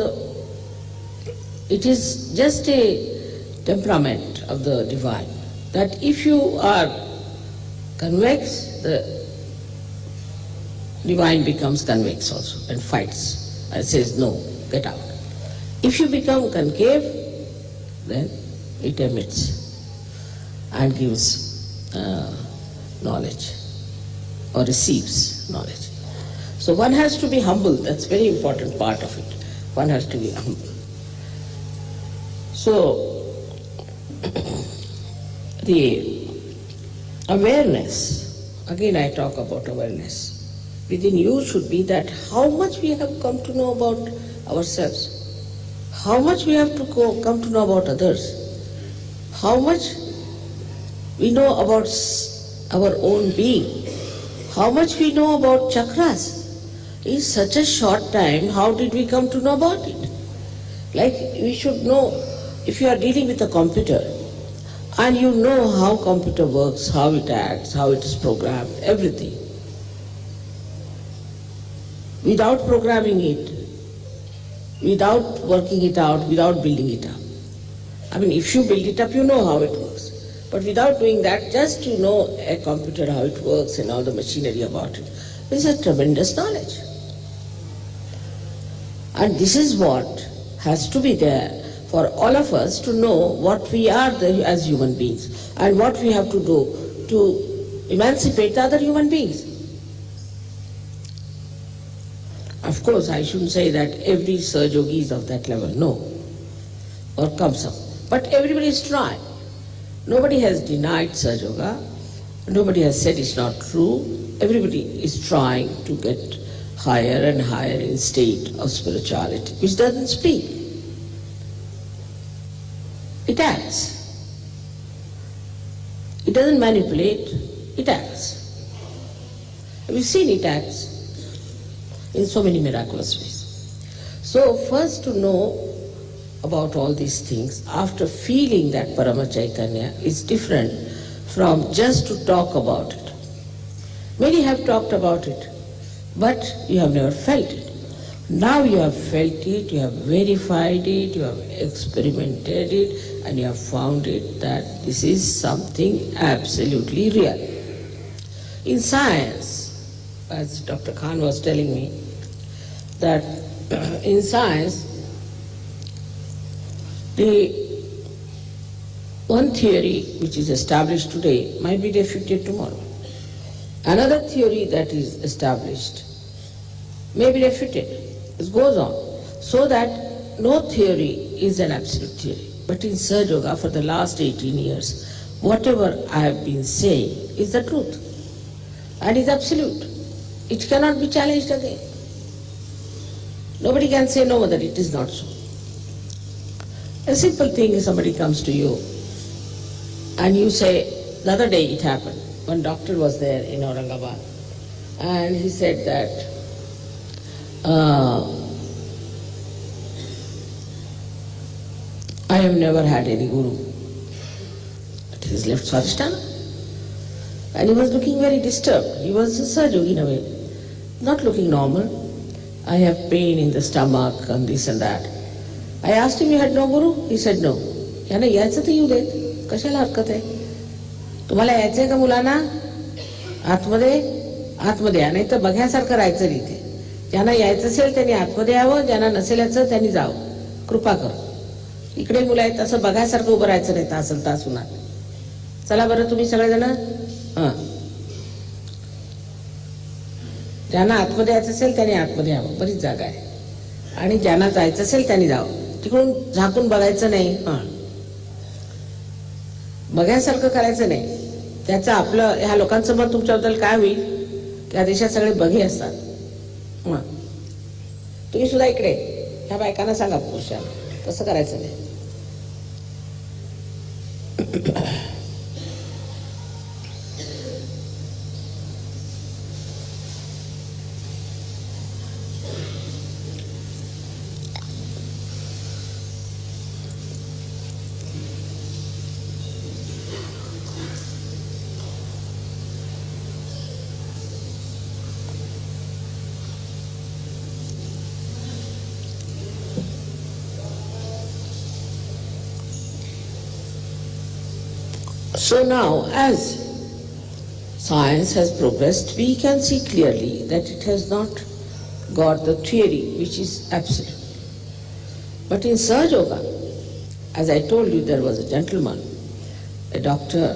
it is just a temperament of the divine, that if you are convex, the divine becomes convex also and fights and says, no, get out. If you become concave, then it emits and gives knowledge or receives knowledge. So one has to be humble. That's a very important part of it. One has to be humble. So the awareness, again I talk about awareness, within you should be that how much we have come to know about ourselves, how much we have to come to know about others, how much we know about our own being, how much we know about chakras. In such a short time, how did we come to know about it? Like we should know, if you are dealing with a computer and you know how computer works, how it acts, how it is programmed, everything. Without programming it, without working it out, without building it up. I mean, if you build it up, you know how it works. But without doing that, just to know a computer, how it works and all the machinery about it, is a tremendous knowledge. And this is what has to be there for all of us to know what we are as human beings and what we have to do to emancipate the other human beings. Of course, I shouldn't say that every Sir Yogi is of that level, no, or comes up. But everybody is trying. Nobody has denied Sir Yoga. Nobody has said it's not true. Everybody is trying to get higher and higher in state of spirituality, which doesn't speak. It acts. It doesn't manipulate, it acts. We've seen it acts in so many miraculous ways. So first to know about all these things, after feeling that Parama Chaitanya, is different from just to talk about it. Many have talked about it, but you have never felt it. Now you have felt it, you have verified it, you have experimented it, and you have found it that this is something absolutely real. In science, as Dr. Khan was telling me, that in science, the one theory which is established today might be refuted tomorrow. Another theory that is established may be refuted. It goes on. So that no theory is an absolute theory. But in Sir Yoga, for the last 18 years, whatever I have been saying is the truth and is absolute. It cannot be challenged again. Nobody can say, no, that it is not so. A simple thing is somebody comes to you and you say, the other day it happened, one doctor was there in Aurangabad and he said that I have never had any guru. But he's left Swadhisthana. And he was looking very disturbed. He was a Sir Yogi in a way, not looking normal. I have pain in the stomach and this and that. I asked him, you had no guru? He said, no. याना यायचं तर येऊ देत, कशाला हरकत आहे? तुम्हाला यायचंय का मुलांना? आतमध्ये या, नाही तर बघ्यासारखं राहायचं इथे. ज्यांना यायचं असेल त्यांनी आतमध्ये यावं, ज्यांना नसेल यायचं त्यांनी जावं. कृपा कर. इकडे मुलं आहेत असं बघायसारखं उभं राहायचं नाही तासन तास उन्हात. चला बरं तुम्ही सगळेजण. ज्यांना आतमध्ये यायचं असेल त्याने आतमध्ये यावं, बरीच जागा आहे. आणि ज्यांना जायचं असेल त्यांनी जावं. तिकडून झाकून बघायचं नाही, बघायसारखं करायचं नाही. त्याचं आपलं ह्या लोकांचं मत तुमच्याबद्दल काय होईल? त्या देशात सगळे बघे असतात. तुम्ही सुद्धा इकडे ह्या बायकांना सांगा, पुरुषांना तसं करायचं नाही. So now, as science has progressed, we can see clearly that it has not got the theory which is absolute. But in Sahaja Yoga, as I told you, there was a gentleman, a doctor,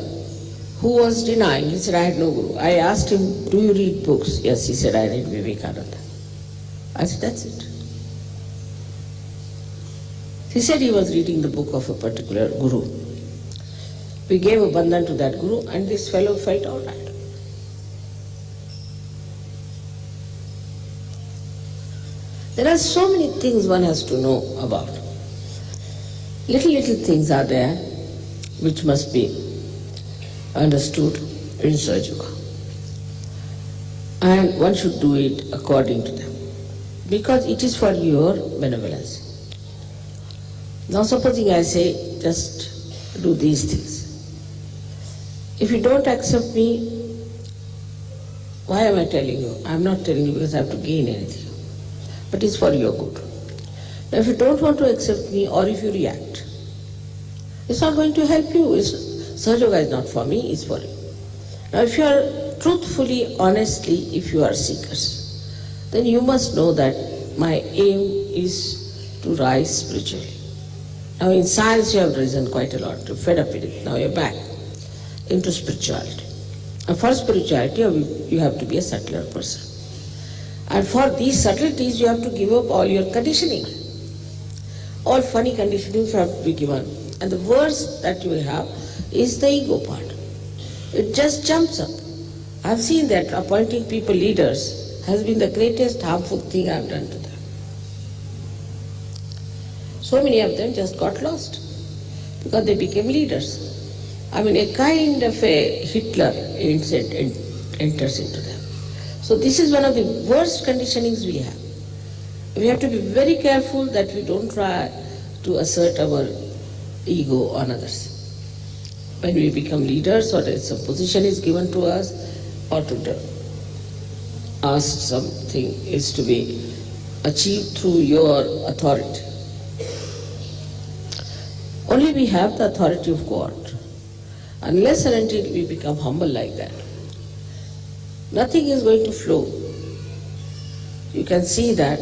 who was denying. He said, I had no guru. I asked him, do you read books? Yes, he said, I read Vivekananda. I said, that's it. He said he was reading the book of a particular guru. We gave a bandhan to that guru and this fellow felt all right. There are so many things one has to know about. Little things are there which must be understood in Sahaja Yoga. And one should do it according to them, because it is for your benevolence. Now supposing I say, just do these things. If you don't accept me, why am I telling you? I'm not telling you because I have to gain anything, but it's for your good. Now if you don't want to accept me, or if you react, it's not going to help you. Sahaja Yoga is not for me, it's for you. Now if you are truthfully, honestly, if you are seekers, then you must know that my aim is to rise spiritually. Now in science you have risen quite a lot, you're fed up with it, now you're back into spirituality. And for spirituality, you have to be a subtler person. And for these subtleties, you have to give up all your conditioning. All funny conditionings have to be given. And the worst that you will have is the ego part. It just jumps up. I've seen that appointing people leaders has been the greatest harmful thing I've done to them. So many of them just got lost because they became leaders. I mean, a kind of a Hitler enters into them. So this is one of the worst conditionings we have. We have to be very careful that we don't try to assert our ego on others. When we become leaders, or some position is given to us, or to ask something is to be achieved through your authority. Only we have the authority of God. Unless and until we become humble like that, nothing is going to flow. You can see that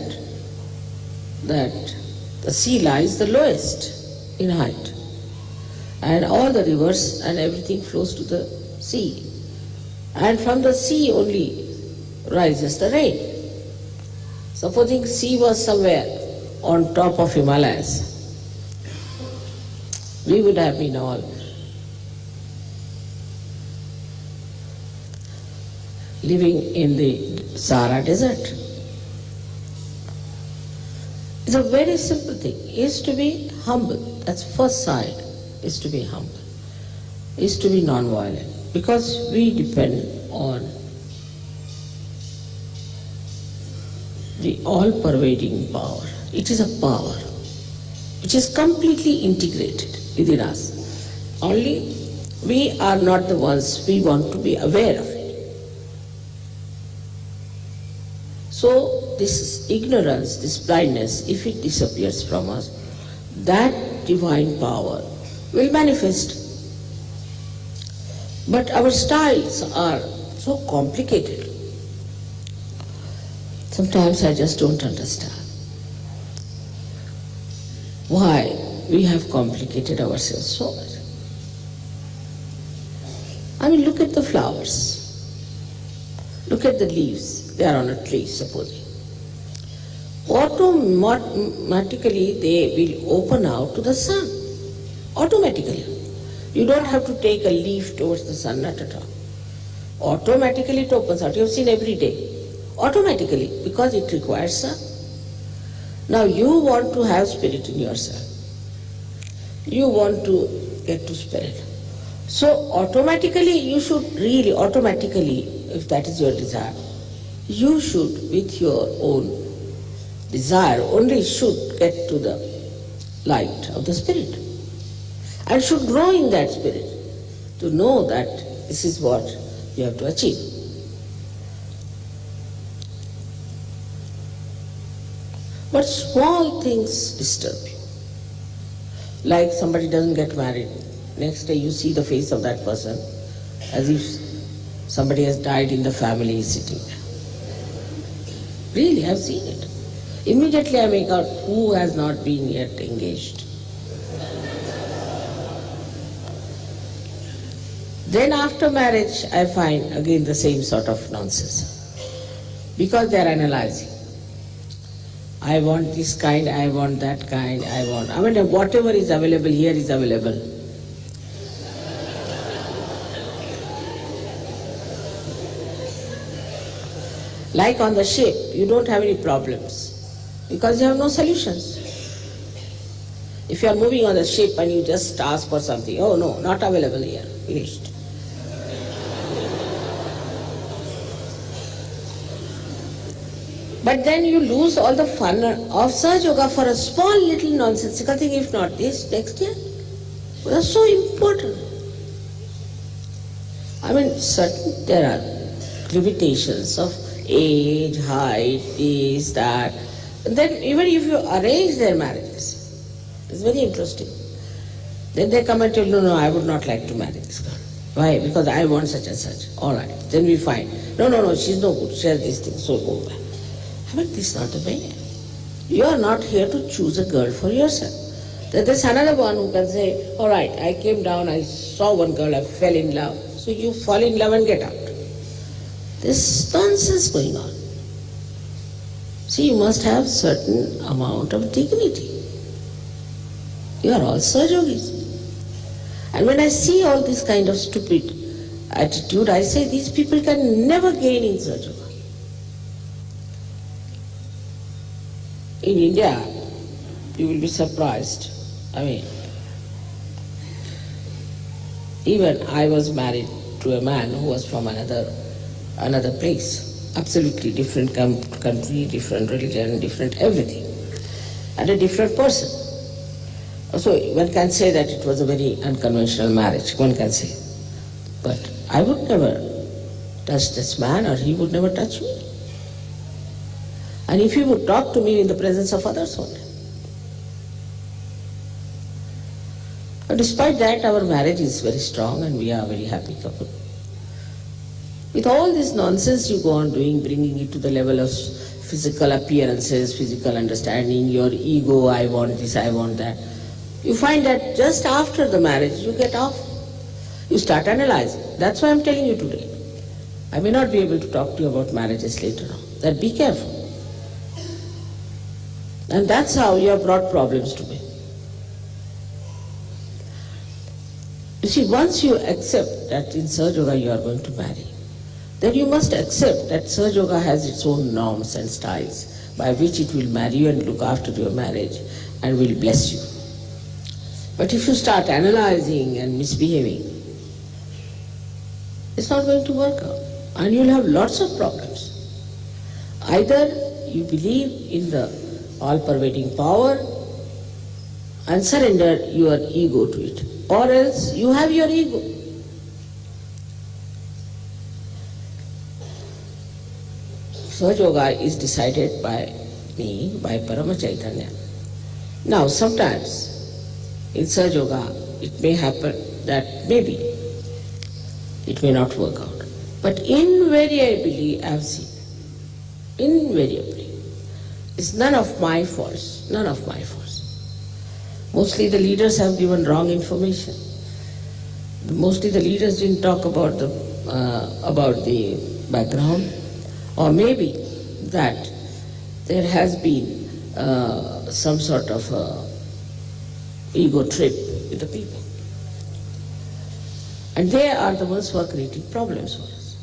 the sea lies the lowest in height, and all the rivers and everything flows to the sea, and from the sea only rises the rain. Supposing sea was somewhere on top of Himalayas, we would have been all living in the Sahara desert. It's a very simple thing, is to be humble. That's first side, is to be humble, is to be non-violent, because we depend on the all-pervading power. It is a power which is completely integrated within us. Only we are not the ones, we want to be aware of it. So this ignorance, this blindness, if it disappears from us, that divine power will manifest. But our styles are so complicated. Sometimes I just don't understand why we have complicated ourselves so much. I mean, look at the flowers, look at the leaves. they are on a tree, supposing. Automatically they will open out to the sun. Automatically. You don't have to take a leaf towards the sun, not at all. Automatically it opens out. You have seen every day. Automatically, because it requires sun. Now you want to have spirit in yourself. You want to get to spirit. So automatically you should really, if that is your desire, you should with your own desire only should get to the light of the spirit. And should grow in that spirit to know that this is what you have to achieve. But small things disturb you. Like somebody doesn't get married. Next day you see the face of that person as if somebody has died in the family sitting there. Really, I've seen it. Immediately I make out who has not been yet engaged. Then after marriage I find again the same sort of nonsense. Because they are analyzing. I want this kind, I want that kind, whatever is available here is available. Like on the ship, you don't have any problems because you have no solutions. If you are moving on the ship and you just ask for something, oh no, not available here, finished. But then you lose all the fun of Sahaja Yoga for a small little nonsensical thing, if not this, next year. That's so important. There are limitations of age, height, this, that. And then even if you arrange their marriages, it's very interesting. Then they come and tell you, no, I would not like to marry this girl. Why? Because I want such and such. All right. Then we find, no, she's no good. Share this thing, so go back. This is not the way. You are not here to choose a girl for yourself. There's another one who can say, all right, I came down, I saw one girl, I fell in love. So you fall in love and get out. There's nonsense going on. See, you must have certain amount of dignity. You are all Sahaja Yogis. And when I see all this kind of stupid attitude, I say these people can never gain in Sahaja Yoga. In India, you will be surprised. Even I was married to a man who was from another place. Absolutely different country, different religion, different everything. And a different person. So one can say that it was a very unconventional marriage, one can say. But I would never touch this man or he would never touch me. And if he would talk to me in the presence of others only. But despite that, our marriage is very strong and we are a very happy couple. With all this nonsense you go on doing, bringing it to the level of physical appearances, physical understanding, your ego, I want this, I want that. You find that just after the marriage you get off. You start analyzing. That's why I'm telling you today. I may not be able to talk to you about marriages later on. That be careful. And that's how you have brought problems to me. You see, once you accept that in Sahaja Yoga you are going to marry, then you must accept that Sahaja Yoga has its own norms and styles by which it will marry you and look after your marriage and will bless you. But if you start analyzing and misbehaving, it's not going to work out and you'll have lots of problems. Either you believe in the all-pervading power and surrender your ego to it, or else you have your ego. Sahaja Yoga is decided by me, by Parama Chaitanya. Now sometimes in Sahaja Yoga it may happen that maybe it may not work out. But invariably I have seen, invariably, it's none of my faults, none of my faults. Mostly the leaders have given wrong information. Mostly the leaders didn't talk about the background, Or maybe that there has been some sort of ego trip with the people. And they are the ones who are creating problems for us.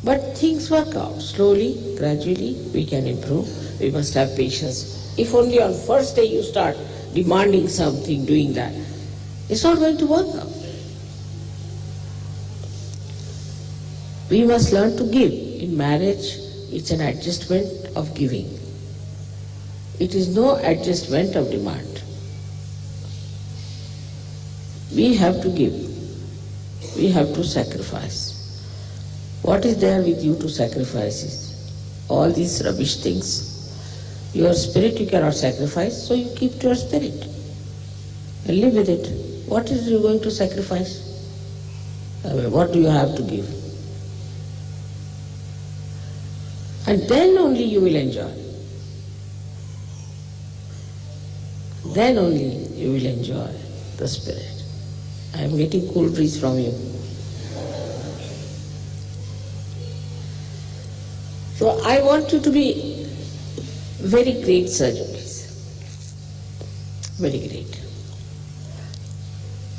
But things work out. Slowly, gradually, we can improve. We must have patience. If only on first day you start demanding something, doing that, it's not going to work out. We must learn to give. In marriage, it's an adjustment of giving. It is no adjustment of demand. We have to give. We have to sacrifice. What is there with you to sacrifice is all these rubbish things. Your spirit you cannot sacrifice, so you keep to your spirit and live with it. What is you going to sacrifice? I mean, what do you have to give? And then only you will enjoy. Then only you will enjoy the spirit. I am getting cool breeze from you. So I want you to be very great surgeons. Very great.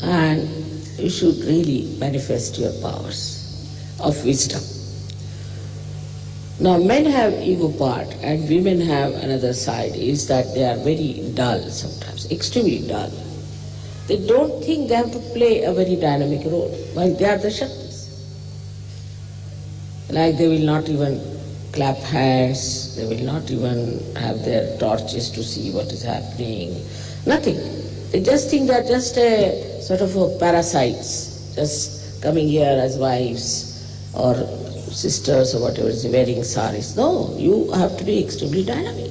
And you should really manifest your powers of wisdom. Now men have ego part and women have another side, is that they are very dull sometimes, extremely dull. They don't think they have to play a very dynamic role while they are the Shaktis. Like they will not even clap hands, they will not even have their torches to see what is happening, nothing. They just think they are just a sort of a parasites, just coming here as wives or sisters or whatever, wearing saris. No, you have to be extremely dynamic.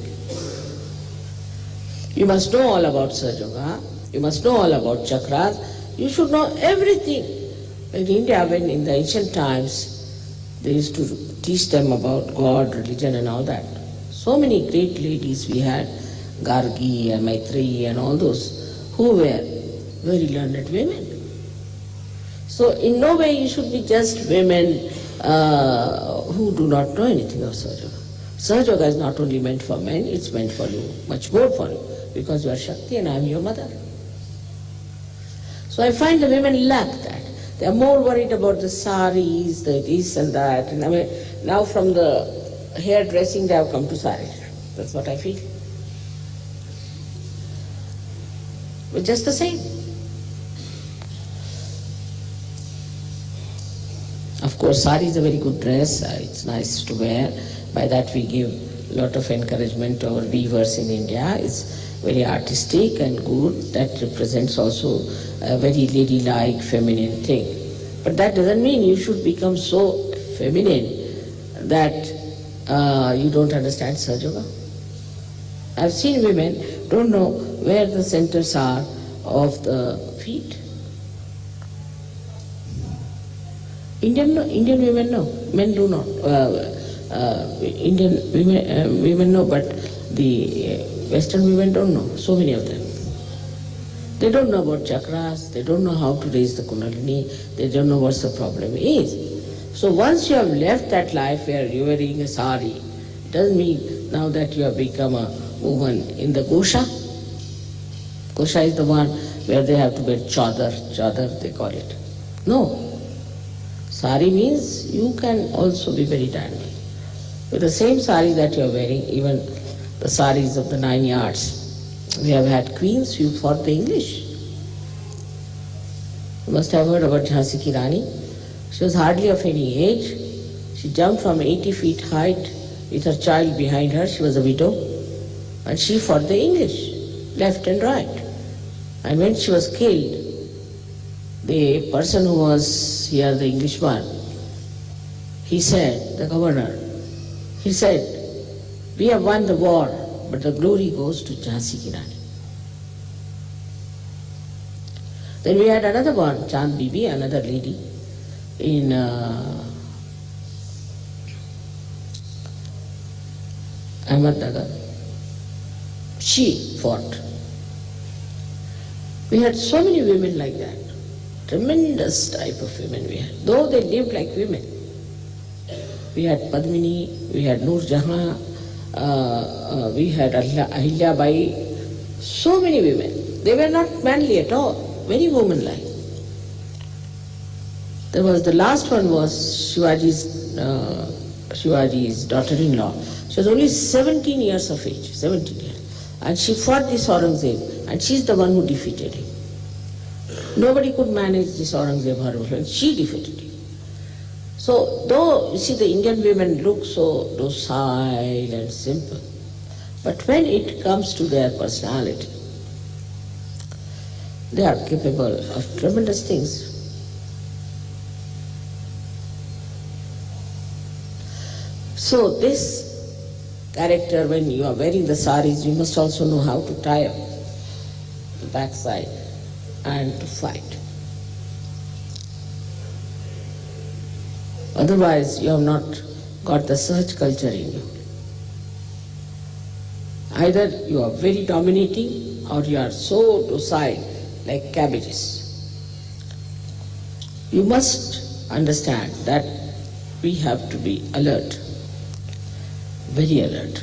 You must know all about Sahaja, you must know all about chakras, you should know everything. In India, when in the ancient times, they used to teach them about God, religion and all that. So many great ladies we had, Gargi and Maitreyi and all those, who were very learned women. So in no way you should be just women who do not know anything of Sahaja. Sahaja Yoga is not only meant for men, it's meant for you, much more for you, because you are Shakti and I am your mother. So I find the women lack that. They are more worried about the saris, the this and that. And I mean, now from the hairdressing they have come to saris. That's what I feel. But just the same. Of course, sari is a very good dress. It's nice to wear. By that we give a lot of encouragement to our weavers in India. It's very artistic and good. That represents also a very ladylike, feminine thing. But that doesn't mean you should become so feminine that you don't understand Sahaja Yoga. I've seen women don't know where the centers are of the feet. Indian women know, men do not. Indian women know, but the Western women don't know, so many of them. They don't know about chakras, they don't know how to raise the Kundalini, they don't know what the problem is. So once you have left that life where you are wearing a sari, it doesn't mean now that you have become a woman in the Gosha. Gosha is the one where they have to wear chadar they call it. No. Sari means you can also be very dynamic. With the same sari that you are wearing, even the saris of the 9 yards, we have had queens who fought the English. You must have heard about Jhansi Ki Rani. She was hardly of any age. She jumped from 80 feet height with her child behind her. She was a widow. And she fought the English, left and right. And when she was killed, the person who was here, the Englishman, he said, the governor, he said, we have won the war, but the glory goes to Jhansi Ki Rani. Then we had another one, Chand Bibi, another lady in Ahmednagar. She fought. We had so many women like that. Tremendous type of women we had, though they lived like women. We had Padmini, we had Noor Jahan, we had Ahilya Bai, so many women. They were not manly at all, very womanlike. There was the last one was Shivaji's daughter-in-law. She was only 17 years of age, 17 years. And she fought this Aurangzeb, and she's the one who defeated him. Nobody could manage this Aurangzeb, her husband. She defeated him. So, though, you see, the Indian women look so docile and simple, but when it comes to their personality, they are capable of tremendous things. So this character, when you are wearing the saris, you must also know how to tie up the backside and to fight. Otherwise, you have not got the search culture in you. Either you are very dominating or you are so docile like cabbages. You must understand that we have to be alert, very alert.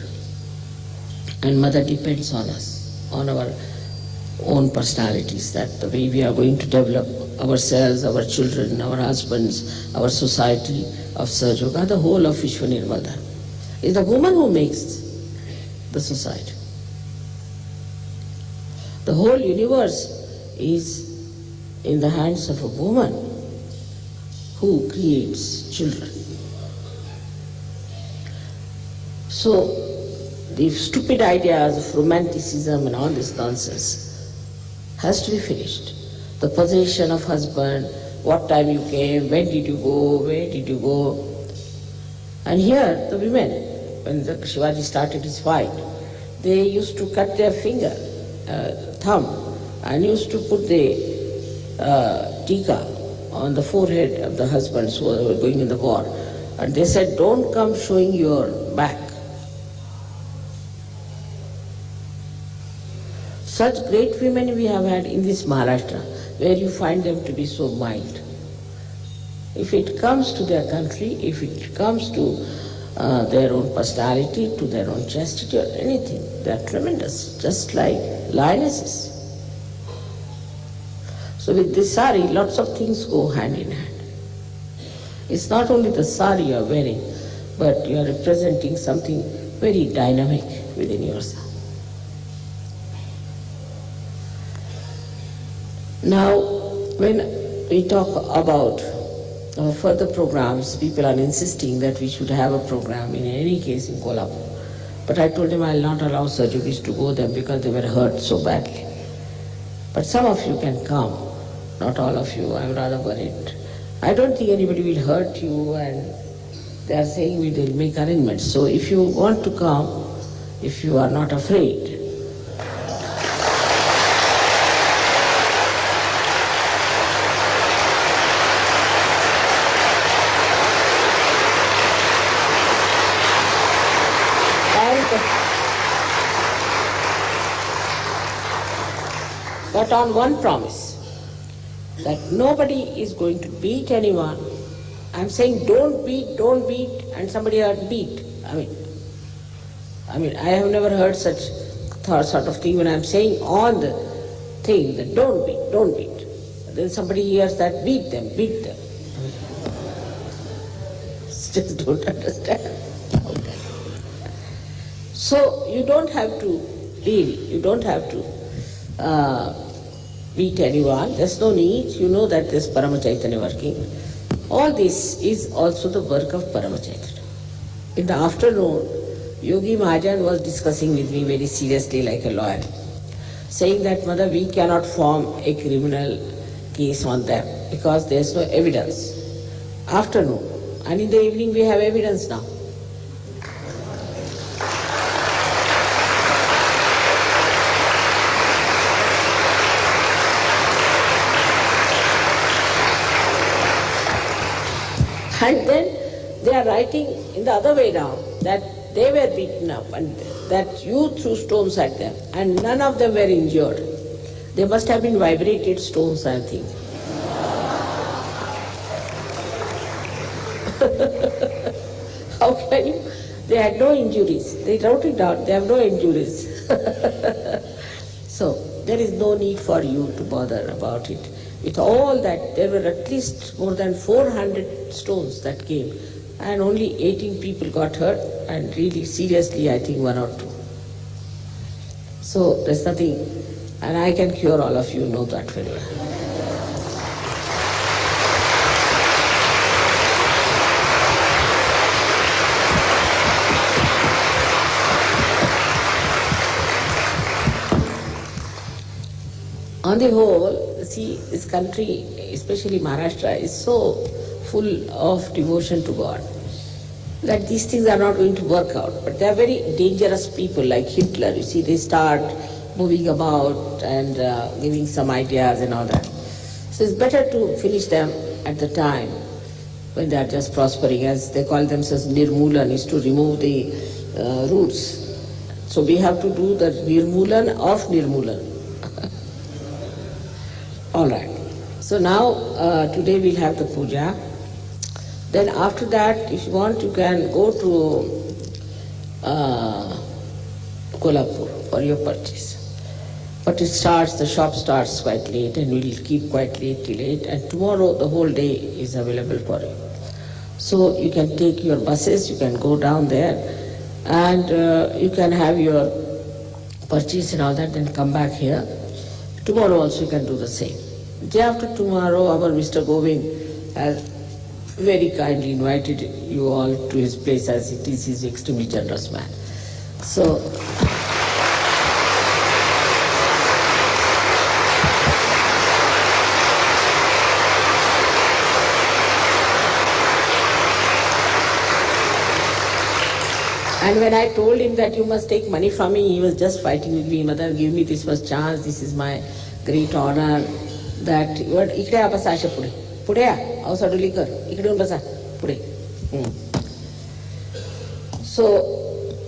And Mother depends on us, on our own personalities, that the way we are going to develop ourselves, our children, our husbands, our society of Sahajoga, the whole of Vishwanirvada. It's the woman who makes the society. The whole universe is in the hands of a woman who creates children. So, the stupid ideas of romanticism and all this nonsense has to be finished. The possession of husband, what time you came, when did you go, where did you go. And here, the women, when the Shivaji started his fight, they used to cut their finger, thumb, and used to put the tika on the forehead of the husbands who were going in the war. And they said, don't come showing your back. Such great women we have had in this Maharashtra, where you find them to be so mild. If it comes to their country, if it comes to their own personality, to their own chastity or anything, they are tremendous, just like lionesses. So with this sari, lots of things go hand in hand. It's not only the sari you are wearing, but you are representing something very dynamic within yourself. Now, when we talk about further programs, people are insisting that we should have a program in any case in Kolhapur. But I told them I will not allow Sahajogis to go there because they were hurt so badly. But some of you can come, not all of you, I am rather worried. I don't think anybody will hurt you, and they are saying we will make arrangements. So if you want to come, if you are not afraid, but on one promise, that nobody is going to beat anyone. I'm saying don't beat, and somebody heard beat. I mean, I have never heard such sort of thing when I'm saying on the thing that don't beat. Then somebody hears that beat them. Just don't understand. Okay. So you don't have to beat anyone. There's no need. You know that there's Parama Chaitanya working. All this is also the work of Parama Chaitanya. In the afternoon, Yogi Mahajan was discussing with me very seriously like a lawyer, saying that, Mother, we cannot form a criminal case on them because there's no evidence. Afternoon. And in the evening we have evidence now. And then they are writing in the other way round that they were beaten up and that you threw stones at them and none of them were injured. They must have been vibrated stones, I think. They had no injuries. They wrote it down. They have no injuries. So there is no need for you to bother about it. With all that, there were at least more than 400 stones that came, and only 18 people got hurt, and really seriously, I think 1 or 2. So there's nothing, and I can cure all of you, know that very well. On the whole, see, this country, especially Maharashtra, is so full of devotion to God that these things are not going to work out. But they are very dangerous people like Hitler. You see, they start moving about and giving some ideas and all that. So it's better to finish them at the time when they are just prospering, as they call themselves Nirmulan, is to remove the roots. So we have to do the Nirmulan of Nirmulan. All right. So now, today we'll have the puja. Then after that, if you want, you can go to Kolhapur for your purchase. But the shop starts quite late, and we'll keep quite late till 8. And tomorrow the whole day is available for you. So you can take your buses, you can go down there, and you can have your purchase and all that, then come back here. Tomorrow also you can do the same. Day after tomorrow, our Mr. Govind has very kindly invited you all to his place, as it is his extremely generous man. So, and when I told him that you must take money from me, he was just fighting with me. Mother, give me this first chance, this is my great honor. That you are ikde basa ashe pude aw saduli kar ikde basa pude. So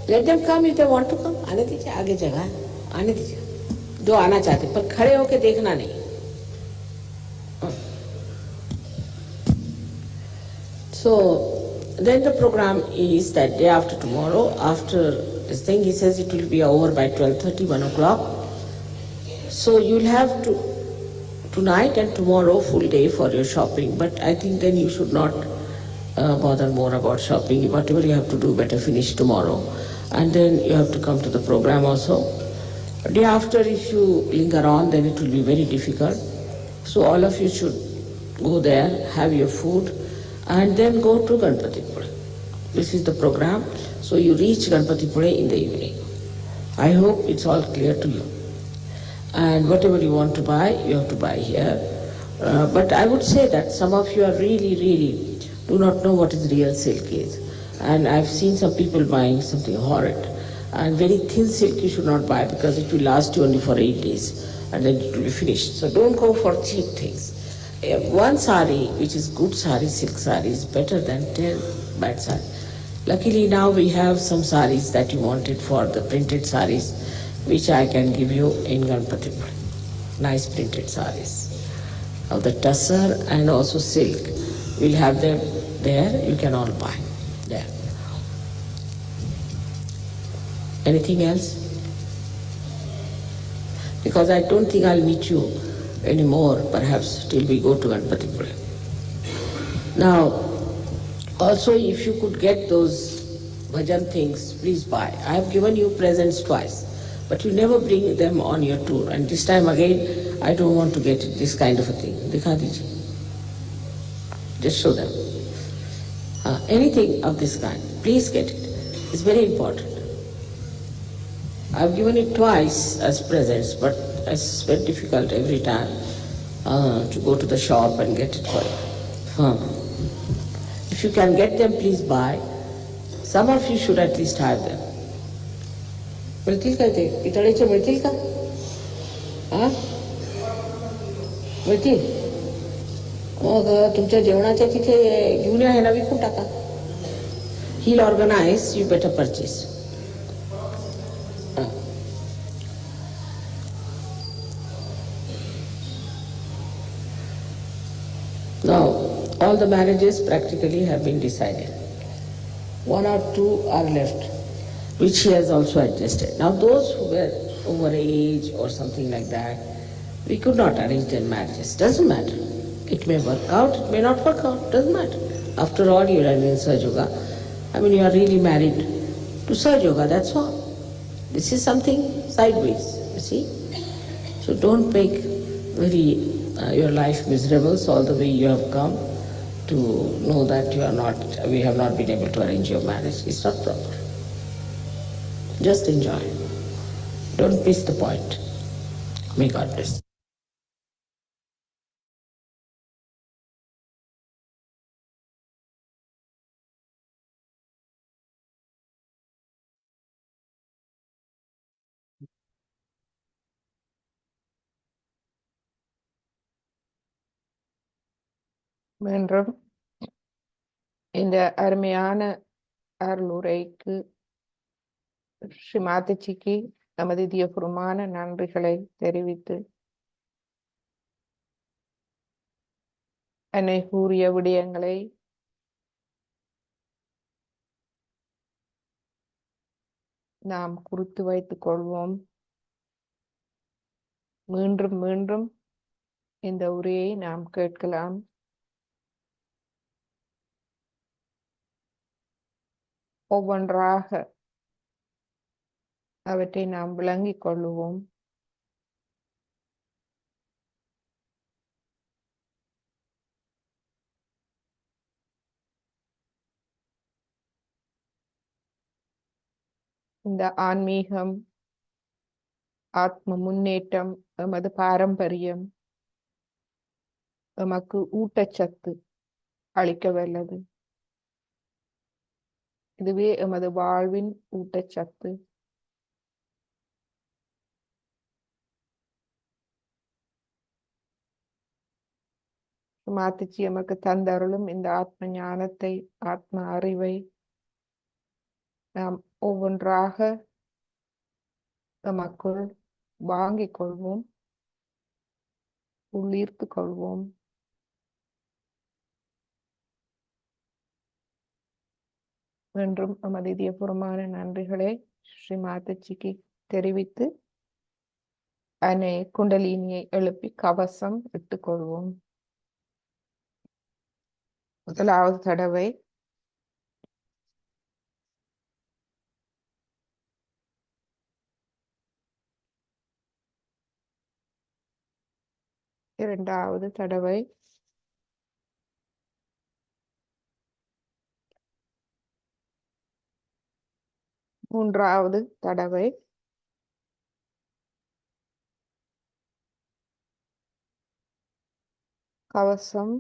let them come if they want to come. आने दीजिए, आगे जगह है, आने दीजिए जो आना चाहते, पर खड़े होके देखना नहीं. So then the program is that day after tomorrow, after this thing, he says it will be over by 12:30, 1 o'clock. So you'll have to tonight and tomorrow full day for your shopping, but I think then you should not bother more about shopping. Whatever you have to do, better finish tomorrow, and then you have to come to the program also. Day after, if you linger on, then it will be very difficult. So all of you should go there, have your food, and then go to Ganpatipura. This is the program. So you reach Ganpatipura in the evening. I hope it's all clear to you. And whatever you want to buy, you have to buy here. But I would say that some of you are really do not know what is real silk is. And I've seen some people buying something horrid. And very thin silk you should not buy, because it will last you only for 8 days and then it will be finished. So don't go for cheap things. One sari, which is good sari, silk sari, is better than 10 bad sari. Luckily now we have some saris that you wanted for the printed saris, which I can give you in Ganpatipura. Nice printed saris of the tussar and also silk. We'll have them there, you can all buy there. Anything else? Because I don't think I'll meet you anymore, perhaps till we go to Ganpatipura. Now, also if you could get those bhajan things, please buy. I have given you presents twice, but you never bring them on your tour. And this time again, I don't want to get this kind of a thing. Dikha dijiye. Just show them. Anything of this kind, please get it. It's very important. I've given it twice as presents, but it's very difficult every time to go to the shop and get it for you. If you can get them, please buy. Some of you should at least have them. मिळतील का ते पितळेचे मिळतील का? मिळतील? मग तुमच्या जेवणाच्या तिथे घेऊन या, ह्याला विकून टाका. He'll organize, you better purchase. Now, all the marriages practically have been decided. 1 or 2 are left, which he has also adjusted. Now those who were over age or something like that, we could not arrange their marriages. Doesn't matter. It may work out, it may not work out, doesn't matter. After all, you are in Saj Yoga. I mean, you are really married to Saj Yoga, that's all. This is something sideways, you see. So don't make your life miserable all the way you have come to know that we have not been able to arrange your marriage. It's not proper. Just enjoy. Don't miss the point. May God bless. மீண்டும் இந்த அருமையான அருளுரைக்கு ஸ்ரீ மாதாஜிக்கு நமது இதயபூர்வமான நன்றிகளை தெரிவித்து என்னை கூறிய விடயங்களை நாம் குறித்து வைத்துக் கொள்வோம். மீண்டும் மீண்டும் இந்த உரையை நாம் கேட்கலாம். ஒவ்வொன்றாக அவற்றை நாம் விளங்கிக் கொள்ளுவோம். இந்த ஆன்மீகம், ஆத்ம முன்னேற்றம், எமது பாரம்பரியம் எமக்கு ஊட்டச்சத்து அளிக்க வல்லது. இதுவே எமது வாழ்வின் ஊட்டச்சத்து. மாதாஜி எமக்கு தந்தருளும் இந்த ஆத்ம ஞானத்தை, ஆத்ம அறிவை நாம் ஒவ்வொன்றாக நமக்குள் வாங்கிக் கொள்வோம், உள்ளீர்த்து கொள்வோம். என்றும் நமது இதயபூர்வமான நன்றிகளை ஸ்ரீ மாதாஜிக்கு தெரிவித்து அன்னை குண்டலினியை எழுப்பி கவசம் இட்டுக் கொள்வோம். முதலாவது தடவை இரண்டாவது தடவை மூன்றாவது தடவை கவசம்.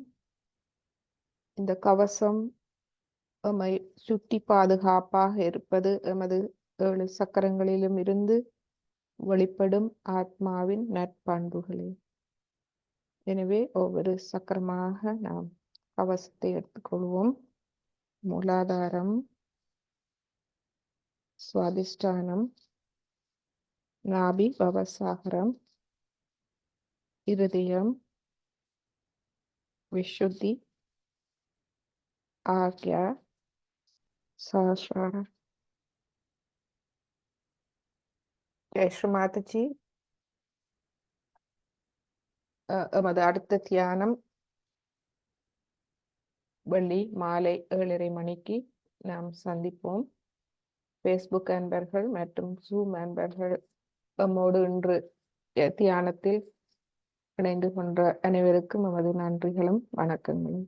இந்த கவசம் எம்மை சுற்றி பாதுகாப்பாக இருப்பது எமது 7 சக்கரங்களிலும் இருந்து வெளிப்படும் ஆத்மாவின் நற்பண்புகளே. எனவே ஒவ்வொரு சக்கரமாக நாம் கவசத்தை எடுத்துக்கொள்வோம். மூலாதாரம், சுவாதிஷ்டானம், நாபி பவசாகரம், இருதயம், விசுத்தி, ஆக்யா, சஹஸ்ரார. ஜெய் ஸ்ரீ மாதாஜி. எமது அடுத்த தியானம் வெள்ளி மாலை 7:30 மணிக்கு நாம் சந்திப்போம். ஃபேஸ்புக் அன்பர்கள் மற்றும் ஜூம் அன்பர்கள் நம்மோடு இன்று தியானத்தில் இணைந்து கொண்ட அனைவருக்கும் எமது நன்றிகளும் வணக்கங்களும்.